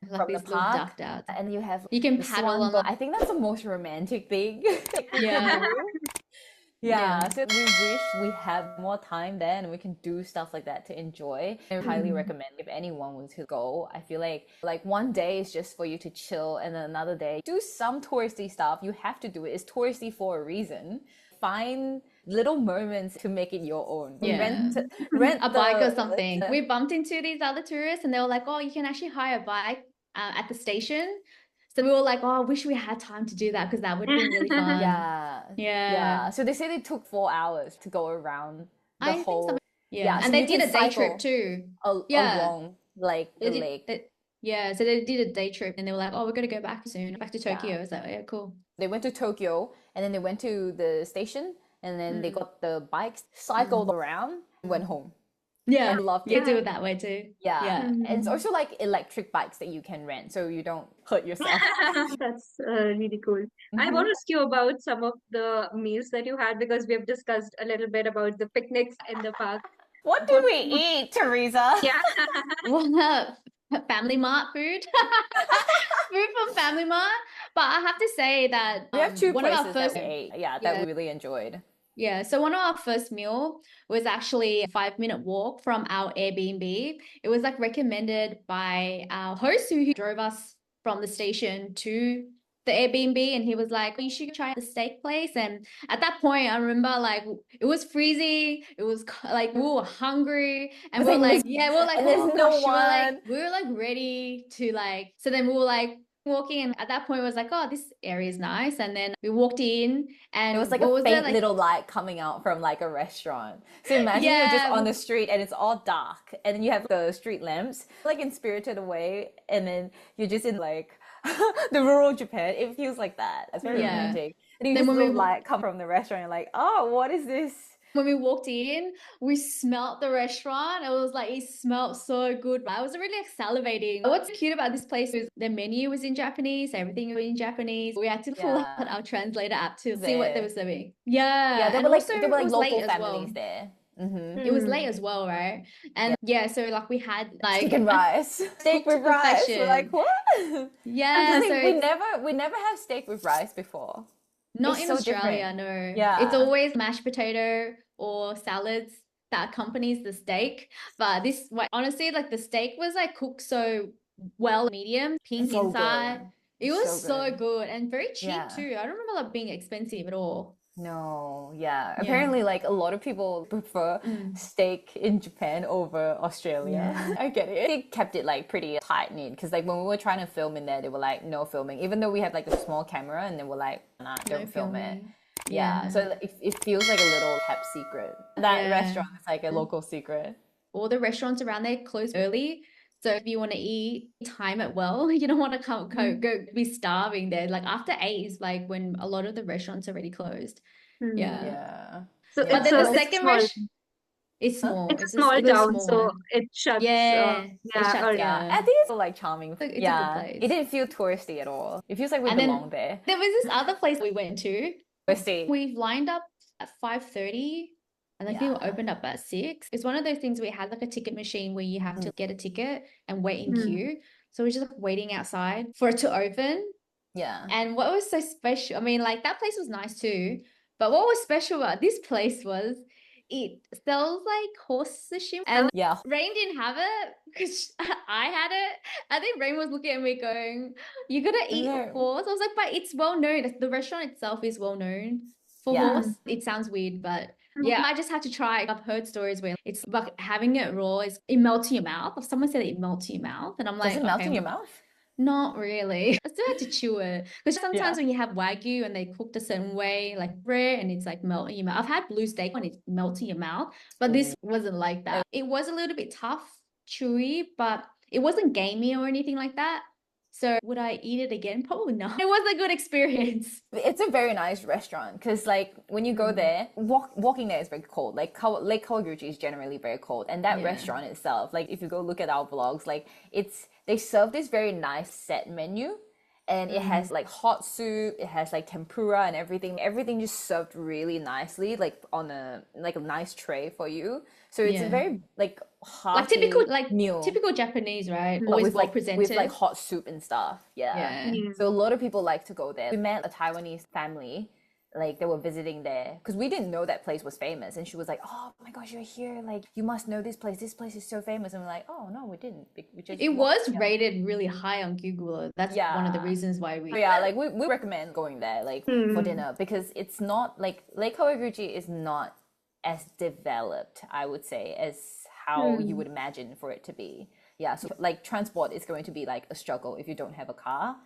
Like from the this little park, ducked out. and you have You can the paddle swan on boat. the- I think that's the most romantic thing. Yeah. Yeah, so we wish we have more time then and we can do stuff like that to enjoy. I highly Mm. recommend if anyone wants to go. I feel like one day is just for you to chill and then another day do some touristy stuff. You have to do it. It's touristy for a reason. Find little moments to make it your own. Yeah. Rent A bike or the something. We bumped into these other tourists and they were like, oh, you can actually hire a bike at the station. So we were like, oh, I wish we had time to do that because that would have been really fun. yeah. Yeah. Yeah. So they said it took 4 hours to go around the I think so. whole Yeah. yeah, And so they you did can a day trip cycle too. a Yeah. along like They the did lake. yeah, so they did a day trip and they were like, oh, we're gonna go back soon, back to Tokyo. Yeah. I was like, yeah, cool. They went to Tokyo and then they went to the station and then they Mm. got the bikes, cycled around, and went home. Yeah, And loved you could it. do it that way too. Yeah. Yeah. And it's also like electric bikes that you can rent so you don't hurt yourself. That's really cool. I want Mhm. to ask you about some of the meals that you had because we have discussed a little bit about the picnics in the park. What do What we food? eat, Teresa? Yeah. Well, Family Mart food. Food from Family Mart. But I have to say that We have two one of our places that first we ate, yeah, that yeah, we really enjoyed. yeah. So one of our first meal was actually a 5-minute walk from our Airbnb. It was like recommended by our host who drove us from the station to the Airbnb, and he was like, "You should try the steak place." And at that point, I remember like it was freezing. It was like we were hungry, and we were like, "Yeah," we were like, and there's "Oh no gosh," one. we were like ready to like. So then we were like walking, and at that point, it was like, "Oh, this area is nice." And then we walked in, It was and like what a was there faint like? little light coming out from like a restaurant. So imagine you're just on Yeah, the street and it's all dark, and then you have the street lamps, like in Spirited Away, and then you're just in like the rural Japan. It feels like that. It's very yeah. romantic. And you Then just when little we light come from the restaurant, you're like, oh, what is this? when we walked in, we smelt the restaurant. It was like it smelled so good. I was really like salivating. What's cute about this place was the menu was in Japanese, everything was in Japanese. We had to pull out Yeah, our translator app to see what they there. were serving. Yeah, Yeah, and also there were it like was late local as families well. there. Mm-hmm. It was late Hmm. as well, right? And Yeah. yeah, so like we had like Chicken rice, steak cooked to with rice. We're like, perfection. what? I'm just Yeah, so like, it's we never have steak with rice before. not It's in so different. Australia, no. It's Yeah. always mashed potato or salads that accompanies the steak. But this, like, honestly, like the steak was like cooked so well, medium, pink So inside. good. It It's was so so good. good and very cheap Yeah. too. I don't remember that being expensive at all. No, yeah. Yeah. Apparently, like a lot of people prefer Mm. steak in Japan over Australia. Yeah. I get it. They kept it like pretty tight knit because like when we were trying to film in there, they were like, no filming. Even though we had like a small camera and they were like, nah, No don't film it. filming. Yeah. So Yeah. it feels like a little kept secret. That Yeah. restaurant is like a local secret. All the restaurants around there close early. So if you want to eat, time it well. You don't want to go be starving there. Like after 8 is like when a lot of the restaurants are already closed. Hmm. Yeah. Yeah. So But Yeah. then the So, it's a second small it's huh? small. it's a small It's a town, small so one. it shuts Yeah, it yeah shuts early. Yeah, I down. think it's so like charming. It's a good Yeah, place. it didn't feel touristy at all. It feels like we And then belong there. there was this other place we went to. Touristy. We've lined up at 5:30 and I think we Yeah. opened up at 6. It's one of those things where you had like a ticket machine where you have to get a ticket and wait in Hmm. queue. So we're just like waiting outside for it to open. Yeah. And what was so special, I mean, like that place was nice too, but what was special about this place was it sells like horse sashimi. And Yeah. Rain didn't have it because I had it. I think Rain was looking at me going, "You gotta eat No. horse." I was like, "But it's well known. The restaurant itself is well known for Yeah. horse." It sounds weird, but yeah, I just had to try. I've heard stories where it's like having it raw is it melts in your mouth. Someone said it melts in your mouth, and I'm Does like, it melt in okay, your mouth? not really. I still had to chew it. Because sometimes Yeah. when you have Wagyu and they cooked a certain way, like rare, and it's like melt in your mouth. I've had blue steak when it melts in your mouth, but this wasn't like that. It was a little bit tough, chewy, but it wasn't gamey or anything like that. So would I eat it again? Probably not. It was a good experience. It's a very nice restaurant because like when you go there, walking there is very cold. Like Lake Kawaguchi is generally very cold, and that Yeah. restaurant itself, like if you go look at our vlogs, like they serve this very nice set menu, and it has like hot soup, it has like tempura and everything. Everything just served really nicely, like on a nice tray for you. So it's a Yeah. very like Like typical, hearty meal. typical Japanese, right? But Always with well like presented. hot soup and stuff. Yeah. Yeah. Yeah. So a lot of people like to go there. We met a Taiwanese family like they were visiting there because we didn't know that place was famous, and she was like, "Oh my gosh, you're here! Like you must know this place. This place is so famous." And we're like, "Oh no, we didn't. We just It walked." was rated really high on Google. That's one of the Yeah. reasons why So we. yeah, like we recommend going there like for Hmm. dinner because it's not like Lake Kawaguchi is not as developed, I would say, as how you Hmm. would imagine for it to be. Yeah, so like transport is going to be like a struggle if you don't have a car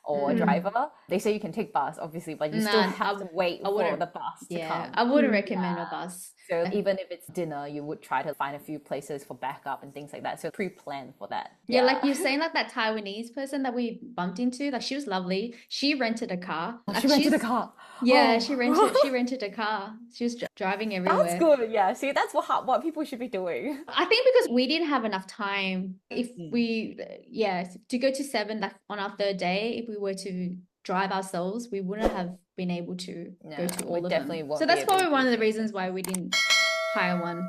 or a Mm. driver. They say you can take bus, obviously, but you still Nah, have to wait I for wouldn't. the bus to Yeah, come. I wouldn't Hmm. recommend a bus. So even if it's dinner, you would try to find a few places for backup and things like that. So pre-plan for that. Yeah, like Yeah. you're saying, like that Taiwanese person that we bumped into, like she was lovely. She rented a car. Oh, she Like rented a she's, car. yeah, she rented Oh, she rented a car. She was driving that's everywhere. good. Yeah. See, that's what people should be doing. I think because we didn't have enough time. If we, yeah, to go to seven, like on our third day, if we were to drive ourselves, we wouldn't have been able to No, go to we all of definitely them. So won't be that's able to probably do one of the things. reasons why we didn't hire one.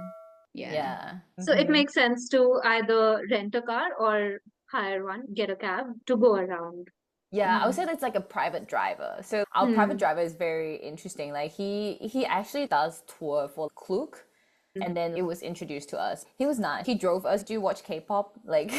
Yeah. Yeah. So it makes sense to either rent a car or hire one, get a cab to go around. Yeah, I would say Mm. that's like a private driver. So our private Hmm. driver is very interesting. Like he actually does tour for Klook, and then it was introduced to us. He was nice. He drove us to watch K-pop, like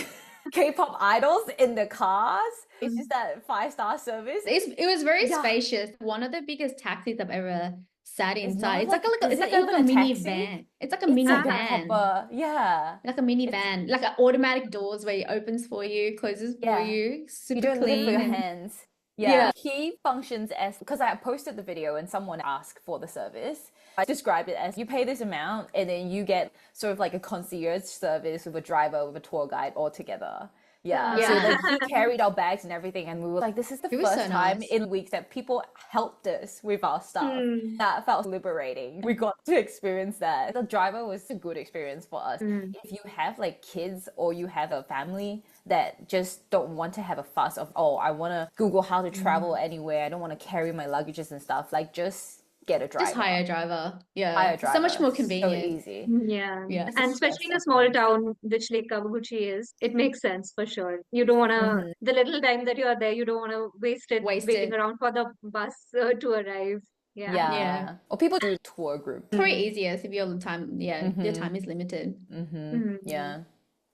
K-pop idols in the cars. It's just that 5-star service. It was very Yeah, spacious. One of the biggest taxis I've ever sat it's inside. not It's like like, it's is like it a even little a mini taxi? van. It's like a It's mini like a Ah, van. proper, yeah. Like a minivan, like an automatic doors where it opens for you, closes for Yeah. you, You super don't live for clean your and hands. Yeah. yeah. He functions as, because I posted the video and someone asked for the service. I described it as you pay this amount and then you get sort of like a concierge service with a driver, with a tour guide all together. Yeah. So Yeah. like he carried our bags and everything and we were like, this is the It was so first time nice. in weeks that people helped us with our stuff. hmm. That felt liberating. We got to experience that. The driver was a good experience for us. Hmm. If you have like kids or you have a family that just don't want to have a fuss of, oh, I want to Google how to travel anywhere. I don't want to carry my luggages and stuff. Like just get a Just driver. hire a driver. Hire Yeah. a It's so much driver. more So convenient. easy. Yeah. Yeah. It's a And especially stress in a small sometimes. town, which Lake Kawaguchi is, it makes sense for sure. You don't want to, Hmm. the little time that you are there, you don't want to waste it waiting Wasted. around for the bus to arrive. Yeah. Yeah. Yeah. Or people do tour group. It's probably easier if your time, yeah, your Hmm. time is limited. Hmm. Yeah.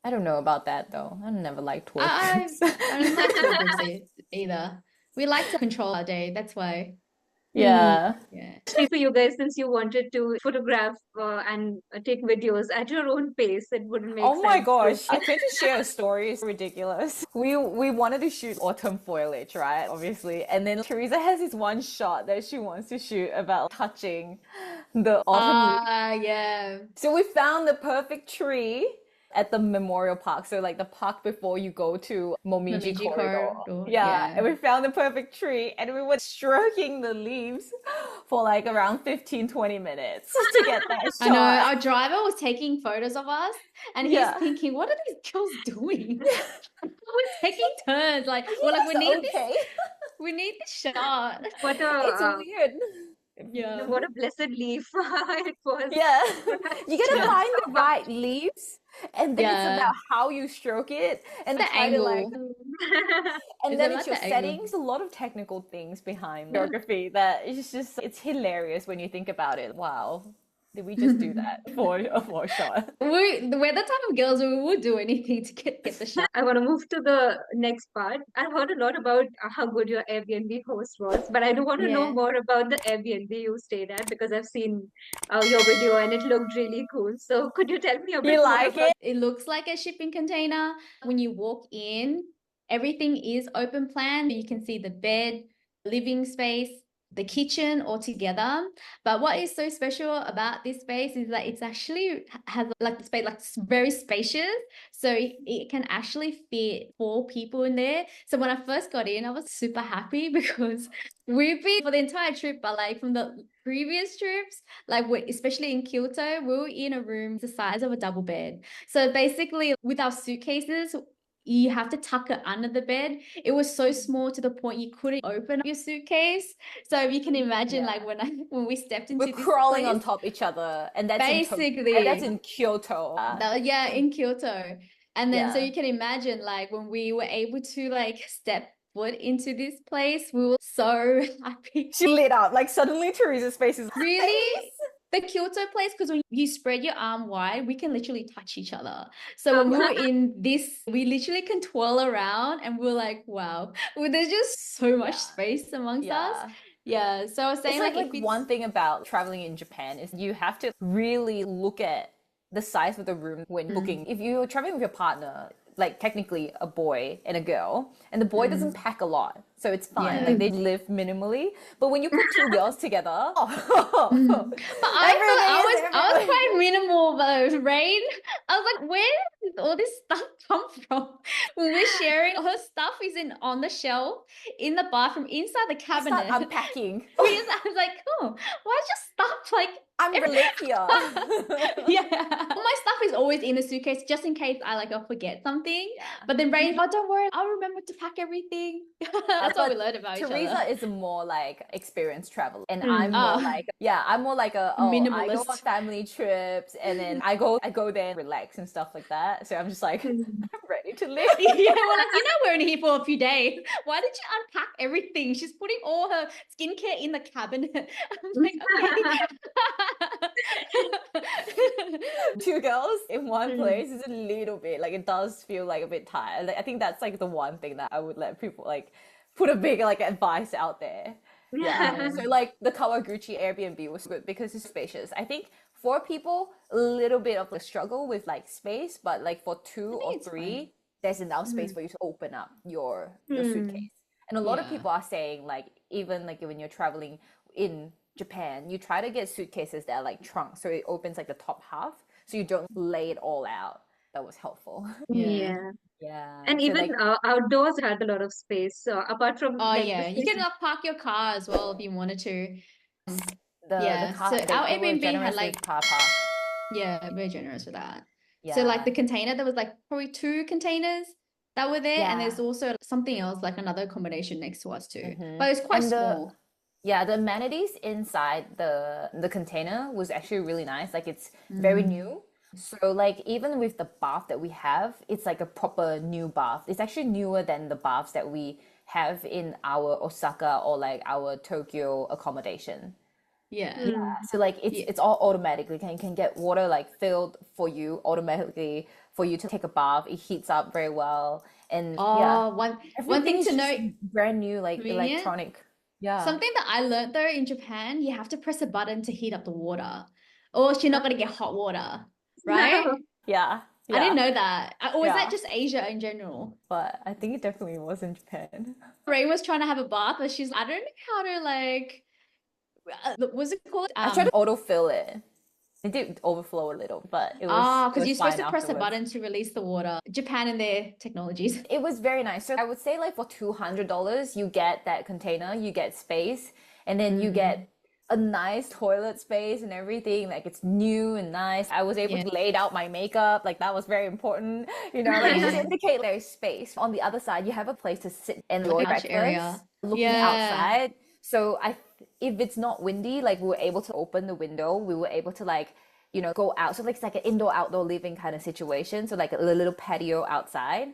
I don't know about that though. I never liked tour I groups. I don't like tour groups either. We like to control our day. That's why. Hmm. Yeah. Yeah. Especially for you guys, since you wanted to photograph and take videos at your own pace, it wouldn't make Oh my sense to. gosh. I tried to share a story. It's ridiculous. We wanted to shoot autumn foliage, right? Obviously. And then Teresa has this one shot that she wants to shoot about touching the autumn leaves. Yeah. So we found the perfect tree at the memorial park. So like the park before you go to Momiji Momiji corridor. corridor. Yeah. Yeah. And we found the perfect tree and we were stroking the leaves for like around 15, 20 minutes to get that I know shot. our driver was taking photos of us and he's Yeah. thinking, what are these girls doing? We're taking turns. Like, we're like, He was okay. we need this shot. What It's a weird. Yeah. what a blessed leaf it was Yeah. for that You gotta Yeah. shot. find the right leaves, and then it's Yeah. about how you stroke it and The try to like, angle. and Is then it it's like your the angle? settings, a lot of technical things behind choreography that it's just, it's hilarious when you think about it. Wow. Did we just do that for a shot? We're the type of girls who would do anything to get the shot. I want to move to the next part. I've heard a lot about how good your Airbnb host was, but I do want to know Yeah. more about the Airbnb you stayed at because I've seen your video and it looked really cool. So could you tell me a bit You more like about? it? It looks like a shipping container. When you walk in, everything is open plan. You can see the bed, living space, the kitchen all together. But what is so special about this space is that it's actually has like the space like very spacious. So it can actually fit 4 people in there. So when I first got in, I was super happy because we've been for the entire trip, but like from the previous trips, like especially in Kyoto, we were in a room the size of a double bed. So basically, with our suitcases, you have to tuck it under the bed. It was so small to the point you couldn't open your suitcase. So you can imagine, like Yeah. when we stepped We're into this crawling on place, top each other, and that's in Tokyo, and that's basically, in Kyoto. yeah, in Kyoto. And then so Yeah. you can imagine, like when we were able to like step foot into this place, we were so happy. She lit up. Like suddenly Teresa's face is Really? The Kyoto place, because when you spread your arm wide, we can literally touch each other. So when we were in this, we literally can twirl around and we're like, wow, well, there's just so much space amongst us. Yeah. Yeah. So I was saying It's like, if it's one thing about traveling in Japan is you have to really look at the size of the room when booking. If you're traveling with your partner, like technically a boy and a girl, and the boy doesn't pack a lot, so it's fine. Yeah. Like they live minimally. But when you put two girls together, But I was quite minimal though, Rain. I was like, where did all this stuff come from? When we're sharing, her stuff is on the shelf in the bathroom inside the start cabinet. unpacking. I was like, oh, why is your stuff like I'm relief here. yeah. All my stuff is always in the suitcase just in case I'll forget something. But then Rain, oh, don't worry, I'll remember to pack everything. That's what we learned about each Teresa other. is a more like experienced traveler, and I'm more like I'm more like I go Minimalist. on family trips, and then I go there and relax and stuff like that. So I'm just like I'm ready to live. Yeah, we're like, we're only here for a few days. Why did you unpack everything? She's putting all her skincare in the cabinet. I'm like, okay. Two girls in one place is a little bit like it does feel like a bit tired. Like, I think that's like the one thing that I would let people like put a big like advice out there. Yeah. So like the Kawaguchi Airbnb was good because it's spacious. I think for people a little bit of a struggle with like space, but like for two or three, there's enough space for you to open up your suitcase. And a lot of people are saying like even like when you're traveling in Japan, you try to get suitcases that are like trunks, so it opens like the top half, so you don't lay it all out. That was helpful. Yeah. Yeah. And So, even like, outdoors had a lot of space. So apart from Oh like the yeah, you space, can park your car as well if you wanted to. the car, So our they were Airbnb generous had with like, car park. yeah, very generous with that. So Yeah. like the container, there was like probably 2 containers that were there, and there's Yeah. also something else like another accommodation next to us too. Mhm. But it's quite And small. the amenities inside the container was actually really nice. Like it's very new. So like even with the bath that we have, it's like a proper new bath. It's actually newer than the baths that we have in our Osaka or like our Tokyo accommodation. Yeah. So like it's all automatically can get water like filled for you automatically for you to take a bath. It heats up very well. And Oh, one everything thing is to just note, brand new, like convenient. electronic. Yeah. Something that I learned though in Japan, you have to press a button to heat up the water, or else you're not gonna get hot water, right? no. Yeah. I didn't Yeah. know that. Or is Yeah. that just Asia in general? But I think it definitely was in Japan. Ray was trying to have a bath, but she's, I don't know how to like, what's it called? I tried to autofill it. It did overflow a little, but it because was you're supposed fine to press a afterwards. button to release the water. Japan and their technologies. It was very nice. So I would say like for $200, you get that container, you get space, and then you get a nice toilet space and everything. Like it's new and nice. I was able to lay out my makeup. Like that was very important. You know, like just indicate there's space. On the other side, you have a place to sit and enjoy couch breakfast, area. looking outside. So if it's not windy, like we were able to open the window. We were able to like, you know, go out. So like it's like an indoor-outdoor living kind of situation. So like a little patio outside.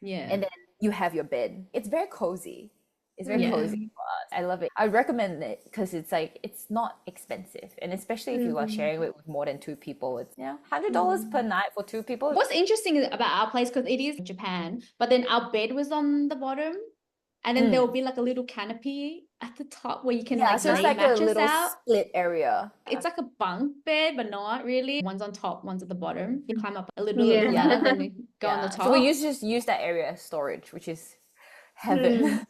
Yeah. And then you have your bed. It's very cozy. It's very cozy for us. I love it. I recommend it because it's like it's not expensive, and especially if you are sharing it with more than 2 people, it's $100 per night for 2 people. What's interesting about our place, because it is Japan, but then our bed was on the bottom, and then there will be like a little canopy at the top where you can like so it's lay like a mattress little out. split area. It's like a bunk bed, but not really. One's on top, one's at the bottom. You climb up a little Yeah. ladder, and then you go on the top. So we just use that area as storage, which is heaven.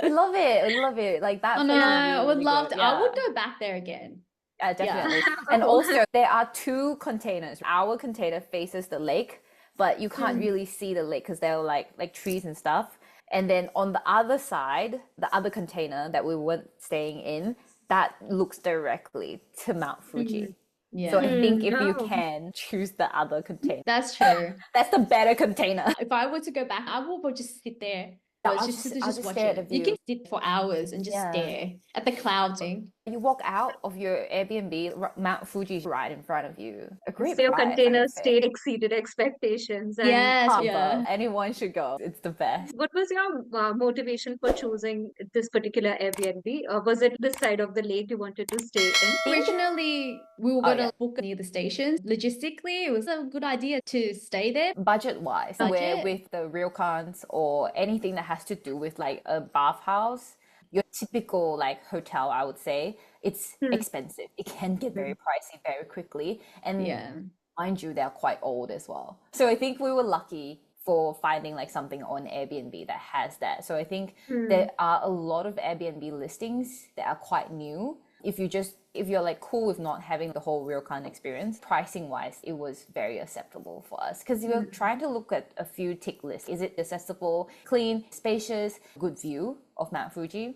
We love it. We love it. Like that. Oh no, place is I would really love good. to. I would go back there again. Definitely. And also there are 2 containers. Our container faces the lake, but you can't really see the lake because there are like trees and stuff. And then on the other side, the other container that we weren't staying in, that looks directly to Mount Fuji. Yeah. So I think if you No. can choose the other container, That's true. that's the better container. If I were to go back, I would just sit there. I'll Just just watch stare at it. the You view. can sit for hours and just Yeah. stare at the clouds. You walk out of your Airbnb, Mount Fuji is right in front of you. A great So your price, I container would say. stay exceeded expectations. And Yes, Above. yeah. Anyone should go. It's the best. what was your motivation for choosing this particular Airbnb? Or was it this side of the lake you wanted to stay in? Originally, we were Oh going yeah. to book near the station. Logistically, it was a good idea to stay there. Budget wise, where Budget. with the ryokans or anything that has to do with like a bathhouse, your typical like hotel, I would say, it's Hmm. expensive. It can get very pricey very quickly. And Yeah. mind you, they're quite old as well. So I think we were lucky for finding like something on Airbnb that has that. So I think Hmm. there are a lot of Airbnb listings that are quite new. If you're like cool with not having the whole ryokan experience, pricing wise, it was very acceptable for us because we were trying to look at a few tick lists. Is it accessible, clean, spacious, good view of Mount Fuji?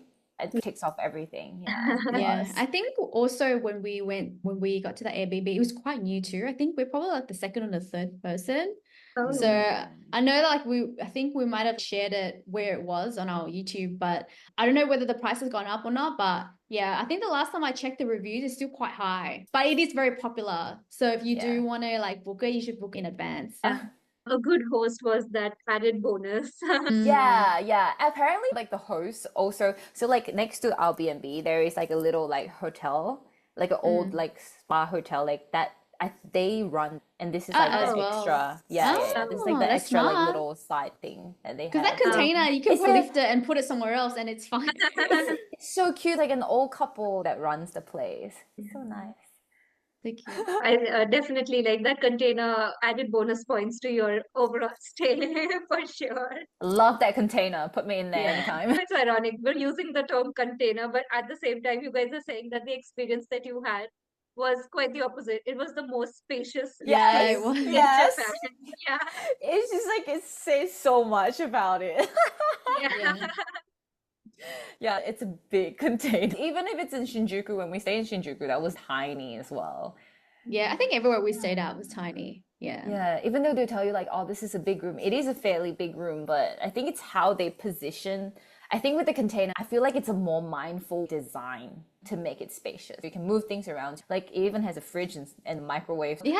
It ticks off everything. Yeah, for Yeah, us. I think also when we got to the Airbnb, it was quite new too. I think we're probably like the second or the third person. So Oh. I know like I think we might have shared it where it was on our YouTube, but I don't know whether the price has gone up or not. But yeah, I think the last time I checked the reviews is still quite high, but it is very popular. So if you Yeah. do want to like book it, you should book in advance. A good host was that added bonus. Yeah, yeah. Apparently, like the host also, so like next to our B&B, there is like a little like hotel, like an old Mm. like spa hotel, like that. They run, and this is like As the well. extra. Yeah, yeah, yeah. This is like Oh, the that's extra like smart. little side thing that they Because that have. So container, you can it's a, lift it and put it somewhere else and it's fine. it's so cute, like an old couple that runs the place. It's so nice. So cute. I definitely like that container added bonus points to your overall stay for sure. Love that container. Put me in there Yeah. anytime. It's ironic. We're using the term container, but at the same time, you guys are saying that the experience that you had was quite the opposite. It was the most spacious Yeah, place it Yes, was. in yes. Japan. Yeah, It's just like it says so much about it. yeah. Yeah. Yeah, it's a big container. Even if it's in Shinjuku, when we stay in Shinjuku, that was tiny as well. Yeah, I think everywhere we stayed at was tiny. Yeah. Yeah, even though they tell you like, oh, this is a big room, it is a fairly big room, but I think it's how they position. I think with the container, I feel like it's a more mindful design to make it spacious. You can move things around. Like it even has a fridge and microwave. It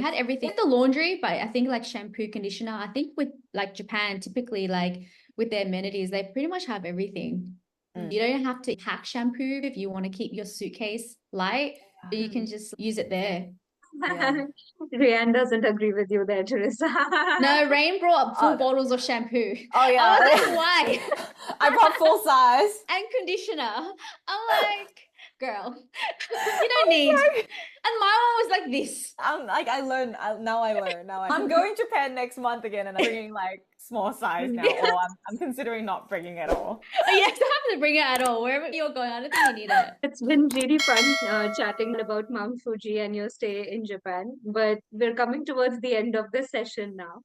had everything. The laundry, but I think like shampoo, conditioner, I think with like Japan, typically like with their amenities, they pretty much have everything. Mm. You don't have to pack shampoo if you want to keep your suitcase light. You can just use it there. Yeah. Rianne doesn't agree with you there, Teresa. No, Rain brought full Oh, bottles of shampoo. oh I was yeah. like, why? I brought full size. And conditioner. I'm like, girl, you don't need. And my one was like this. I'm like now I learn I'm going to Japan next month again and I'm bringing like small size now or I'm considering not bringing it all. You don't have to bring it at all. Wherever you're going, I don't think you need it. It's been really fun chatting about Mount Fuji and your stay in Japan, but we're coming towards the end of this session now.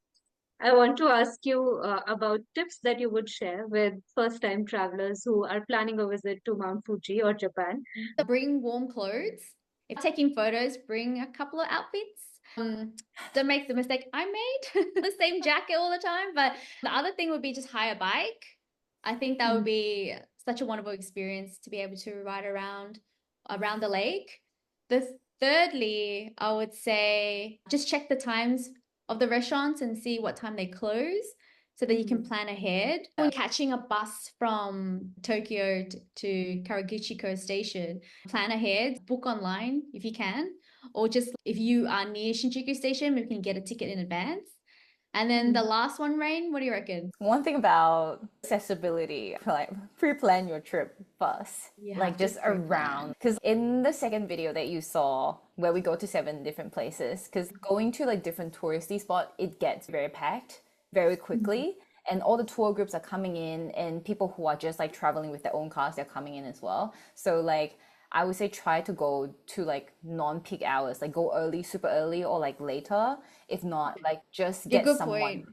I want to ask you about tips that you would share with first-time travelers who are planning a visit to Mount Fuji or Japan. Bring warm clothes. If taking photos, bring a couple of outfits. Don't make the mistake I made, the same jacket all the time. But the other thing would be just hire a bike. I think that would be such a wonderful experience to be able to ride around the lake. Thirdly, I would say just check the times of the restaurants and see what time they close so that you can plan ahead. When catching a bus from Tokyo to Karaguchiko Station, plan ahead, book online if you can, or just if you are near Shinjuku Station, we can get a ticket in advance. And then the last one, Rain, what do you reckon? One thing about accessibility, like pre-plan your trip first, You like have to just pre-plan. around. Because in the second video that you saw, where we go to 7 different places, because going to like different touristy spot, it gets very packed very quickly. And all the tour groups are coming in, and people who are just like traveling with their own cars, they're coming in as well. So like I would say try to go to like non-peak hours, like go early, super early, or like later. If not, like just Yeah, get good someone. point.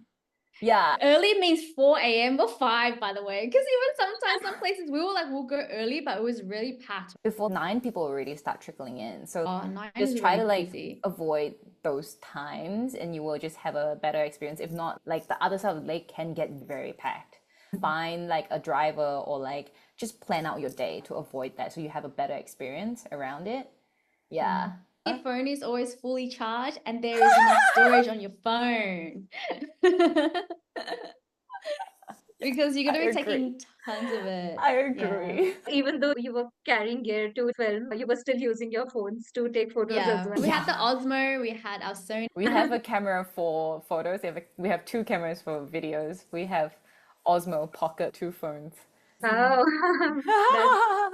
Yeah, Early means 4 a.m. or 5, by the way. Because even sometimes some places we were like, we'll go early, but it was really packed. before 9 people already start trickling in. So 9 just is try really to like busy. avoid those times and you will just have a better experience. If not, like the other side of the lake can get very packed. Find like a driver or like just plan out your day to avoid that so you have a better experience around it. Yeah. Your phone is always fully charged and there is enough storage on your phone. Because you're I going to be agree. taking tons of it. I Yeah. agree. Even though you were carrying gear to film, you were still using your phones to take photos as Yeah. well. We had the Osmo, we had our Sony. We have a camera for photos. We have two cameras for videos. We have Osmo Pocket, two phones. Wow,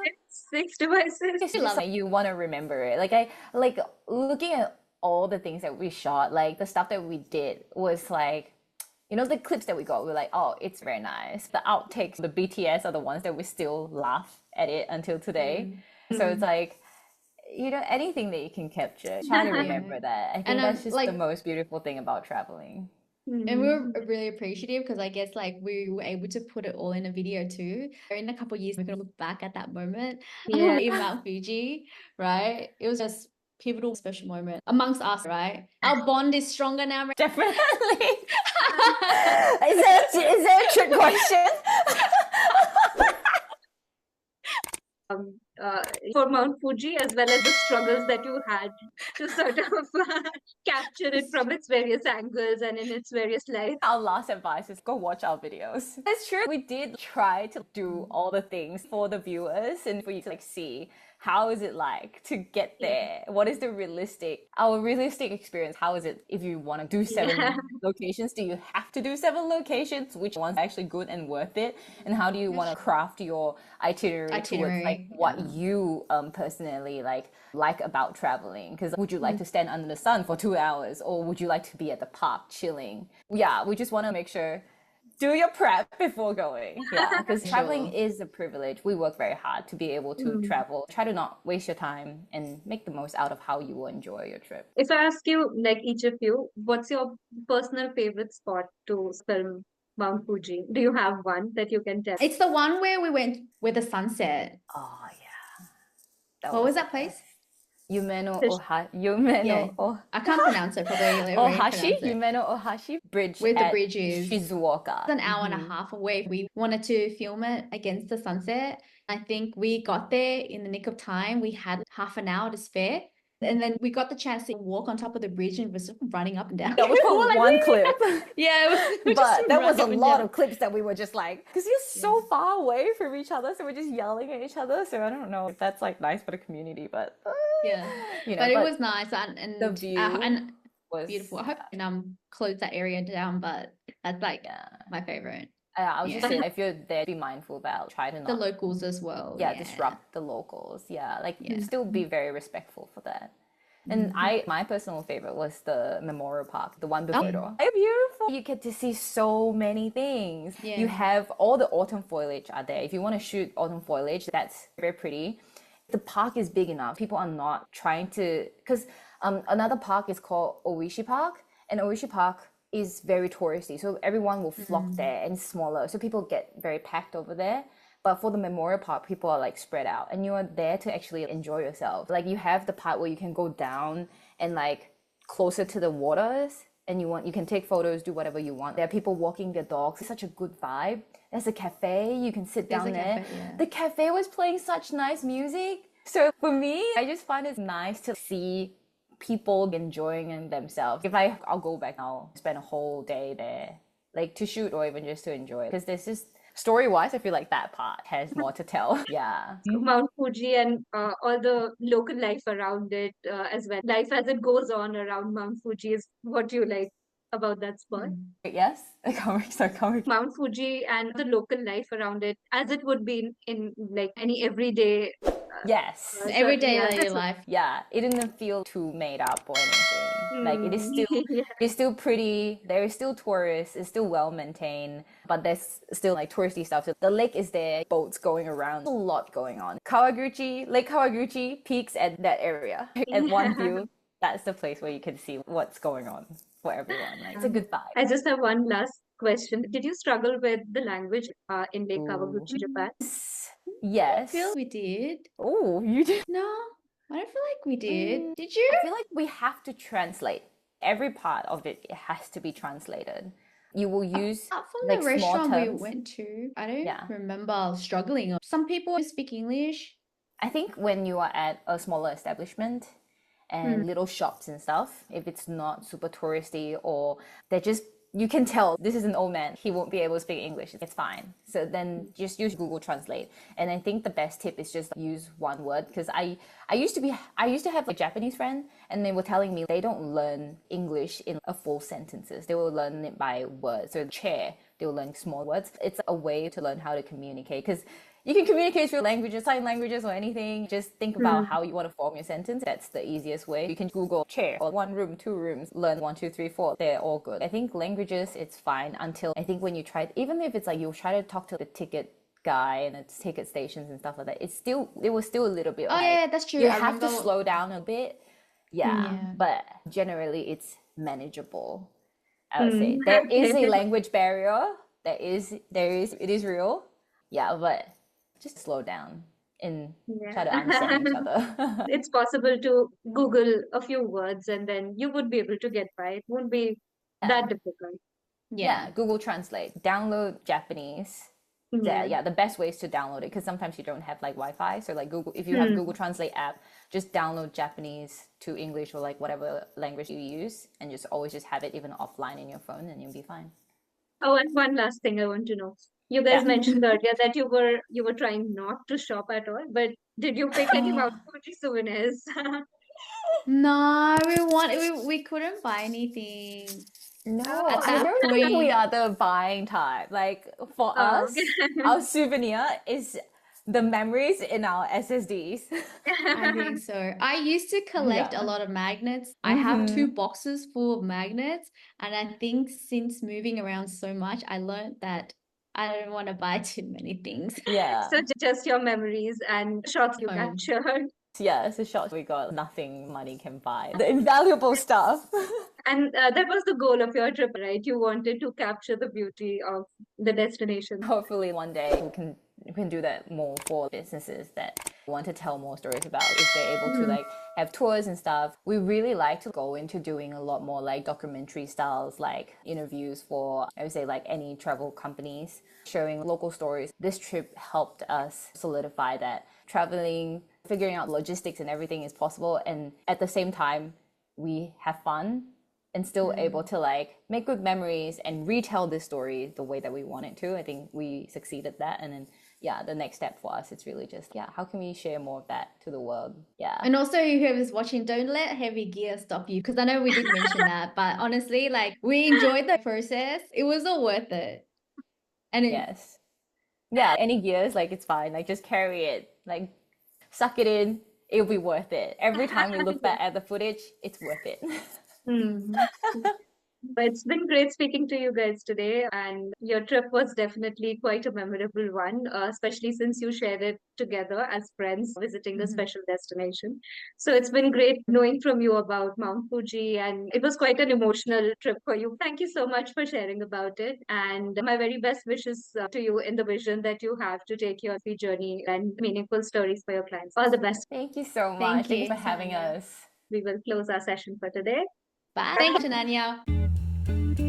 that's 6 devices. I love it. You want to remember it. Like I like looking at all the things that we shot, like the stuff that we did was like, the clips that we got, we're like, oh, it's very nice. The outtakes, the BTS are the ones that we still laugh at it until today. So it's like, anything that you can capture, try to remember that. I think that's just the most beautiful thing about traveling. And we were really appreciative because I guess like we were able to put it all in a video too. In a couple of years, we're gonna look back at that moment in Mount Fuji, right? It was just pivotal, special moment amongst us, right? Our bond is stronger now. Definitely. Is that a trick question? For Mount Fuji, as well as the struggles that you had to sort of capture it from its various angles and in its various lights. Our last advice is go watch our videos. It's true. We did try to do all the things for the viewers and for you to like see how is it like to get there? What is our realistic experience? How is it if you want to do 7 locations? Do you have to do 7 locations? Which one's actually good and worth it? And how do you want to craft your itinerary towards like what you personally like about traveling? Because would you like to stand under the sun for 2 hours, or would you like to be at the park chilling? Yeah, we just want to make sure do your prep before going. Yeah, because traveling is a privilege. We work very hard to be able to travel. Try to not waste your time and make the most out of how you will enjoy your trip. If I ask you, like each of you, what's your personal favorite spot to film Mount Fuji? Do you have one that you can tell? It's the one where we went with the sunset. Oh yeah. What was that place? Yumeno Yeah. I can't pronounce it probably. Ohashi? Yumeno Ohashi Bridge with the at bridges. Shizuoka. It's an hour and a half away. We wanted to film it against the sunset. I think we got there in the nick of time. We had half an hour to spare. And then we got the chance to walk on top of the bridge and was running up and down. That was one clip. Yeah. But there was a lot of clips that we were just like, because you're so far away from each other. So we're just yelling at each other. So I don't know if that's like nice for the community, but but it was nice. And the view was beautiful. I hope I can close that area down, but that's like my favorite. I was just saying, if you're there, be mindful about try to not the locals as well. Disrupt the locals. Still be very respectful for that. And my personal favorite was the Memorial Park, the one before. They're beautiful. You get to see so many things. Yeah. You have all the autumn foliage are there. If you want to shoot autumn foliage, that's very pretty. The park is big enough. People are not trying to, because another park is called Oishi Park, and Oishi Park is very touristy, so everyone will flock there, and it's smaller, so people get very packed over there. But for the Memorial Park, people are like spread out, and you are there to actually enjoy yourself. Like you have the part where you can go down and like closer to the waters, and you can take photos, do whatever you want. There are people walking their dogs. It's such a good vibe. There's a cafe, you can sit down there. The cafe was playing such nice music. So for me, I just find it nice to see people enjoying themselves. If I'll go back, I'll spend a whole day there, like to shoot or even just to enjoy it. Because there's just story-wise, I feel like that part has more to tell. Mount Fuji and all the local life around it as well. Life as it goes on around Mount Fuji is what you like about that spot. Yes, Mount Fuji and the local life around it, as it would be in like any everyday. Everyday life. Yeah, it didn't feel too made up or anything. Like it is still, it's still pretty. There is still tourists. It's still well maintained, but there's still like touristy stuff. So the lake is there, boats going around, a lot going on. Lake Kawaguchi peaks at that area. At one view, that's the place where you can see what's going on for everyone. Like, it's a good vibe. I just have one last question. Did you struggle with the language in Lake Kawaguchi, Japan? Yes. I feel we did. Oh, you did? No, I don't feel like we did. Did you? I feel like we have to translate. Every part of it has to be translated. You will use Apart from like the small restaurant we terms. went to, I don't Yeah. remember struggling. Some people speak English. I think when you are at a smaller establishment Hmm. and little shops and stuff, if it's not super touristy or they're just, you can tell this is an old man, he won't be able to speak English, it's fine. So then just use Google Translate. And I think the best tip is just use one word, because I used to have a Japanese friend, and they were telling me they don't learn English in a full sentences. They will learn it by words. So chair, they will learn small words. It's a way to learn how to communicate, because you can communicate through languages, sign languages, or anything. Just think about Hmm. how you want to form your sentence. That's the easiest way. You can Google chair or one room, two rooms, learn one, two, three, four. They're all good. I think languages, it's fine until I think when you try, even if it's like you try to talk to the ticket guy and it's ticket stations and stuff like that, it was still a little bit Oh like yeah, that's true. you I have to remember. slow down a bit. Yeah, Yeah. but generally it's manageable. I would Hmm. say there is a Okay. language barrier. It is real. Yeah, but just slow down and try to understand Yeah. each other. It's possible to Google a few words and then you would be able to get by. It won't be Yeah, that difficult. yeah. Yeah. Google Translate. Download Japanese. Yeah. Yeah, the best way is to download it, because sometimes you don't have like Wi-Fi. So like Google, if you have Google Hmm. Translate app, just download Japanese to English or like whatever language you use, and just always just have it even offline in your phone, and you'll be fine. Oh, and one last thing I want to know. You guys Yeah. mentioned earlier that you were trying not to shop at all, but did you pick any Mount Fuji souvenirs? No, we couldn't buy anything No, Oh, at I that don't think we point. are the buying type. Like for oh, us, our souvenir is the memories in our SSDs. I okay. think so. I used to collect a Yeah. lot of magnets. I have two Mm-hmm. boxes full of magnets, and I think since moving around so much, I learned that I don't want to buy too many things. Yeah. So just your memories and shots you Phone. captured. Yeah, it's a shot we got. Nothing money can buy. The invaluable stuff. And that was the goal of your trip, right? You wanted to capture the beauty of the destination. Hopefully one day we can do that more for businesses that want to tell more stories about, if they're able to Hmm. like have tours and stuff. We really like to go into doing a lot more like documentary styles, like interviews for, I would say, like any travel companies, showing local stories. This trip helped us solidify that traveling, figuring out logistics and everything is possible, and at the same time we have fun and still able Mm. to like make good memories and retell this story the way that we want it to. I think we succeeded that. And then yeah, the next step for us, it's really just, yeah, how can we share more of that to the world? Yeah. And also, whoever's watching, don't let heavy gear stop you. Because I know we did mention that, but honestly, like we enjoyed the process. It was all worth it. And it, Yes. Yeah. Any gears, like it's fine. Like just carry it. Like suck it in. It'll be worth it. Every time we look back at the footage, it's worth it. Hmm. But it's been great speaking to you guys today, and your trip was definitely quite a memorable one, especially since you shared it together as friends visiting a Mhm. special destination. So it's been great knowing from you about Mount Fuji, and it was quite an emotional trip for you. Thank you so much for sharing about it, and my very best wishes to you in the vision that you have to take your free journey and meaningful stories for your clients. All the best. Thank you so much. Thank Thank you you, for having Tananya. us. We will close our session for today. Bye. Thank you, Tananya.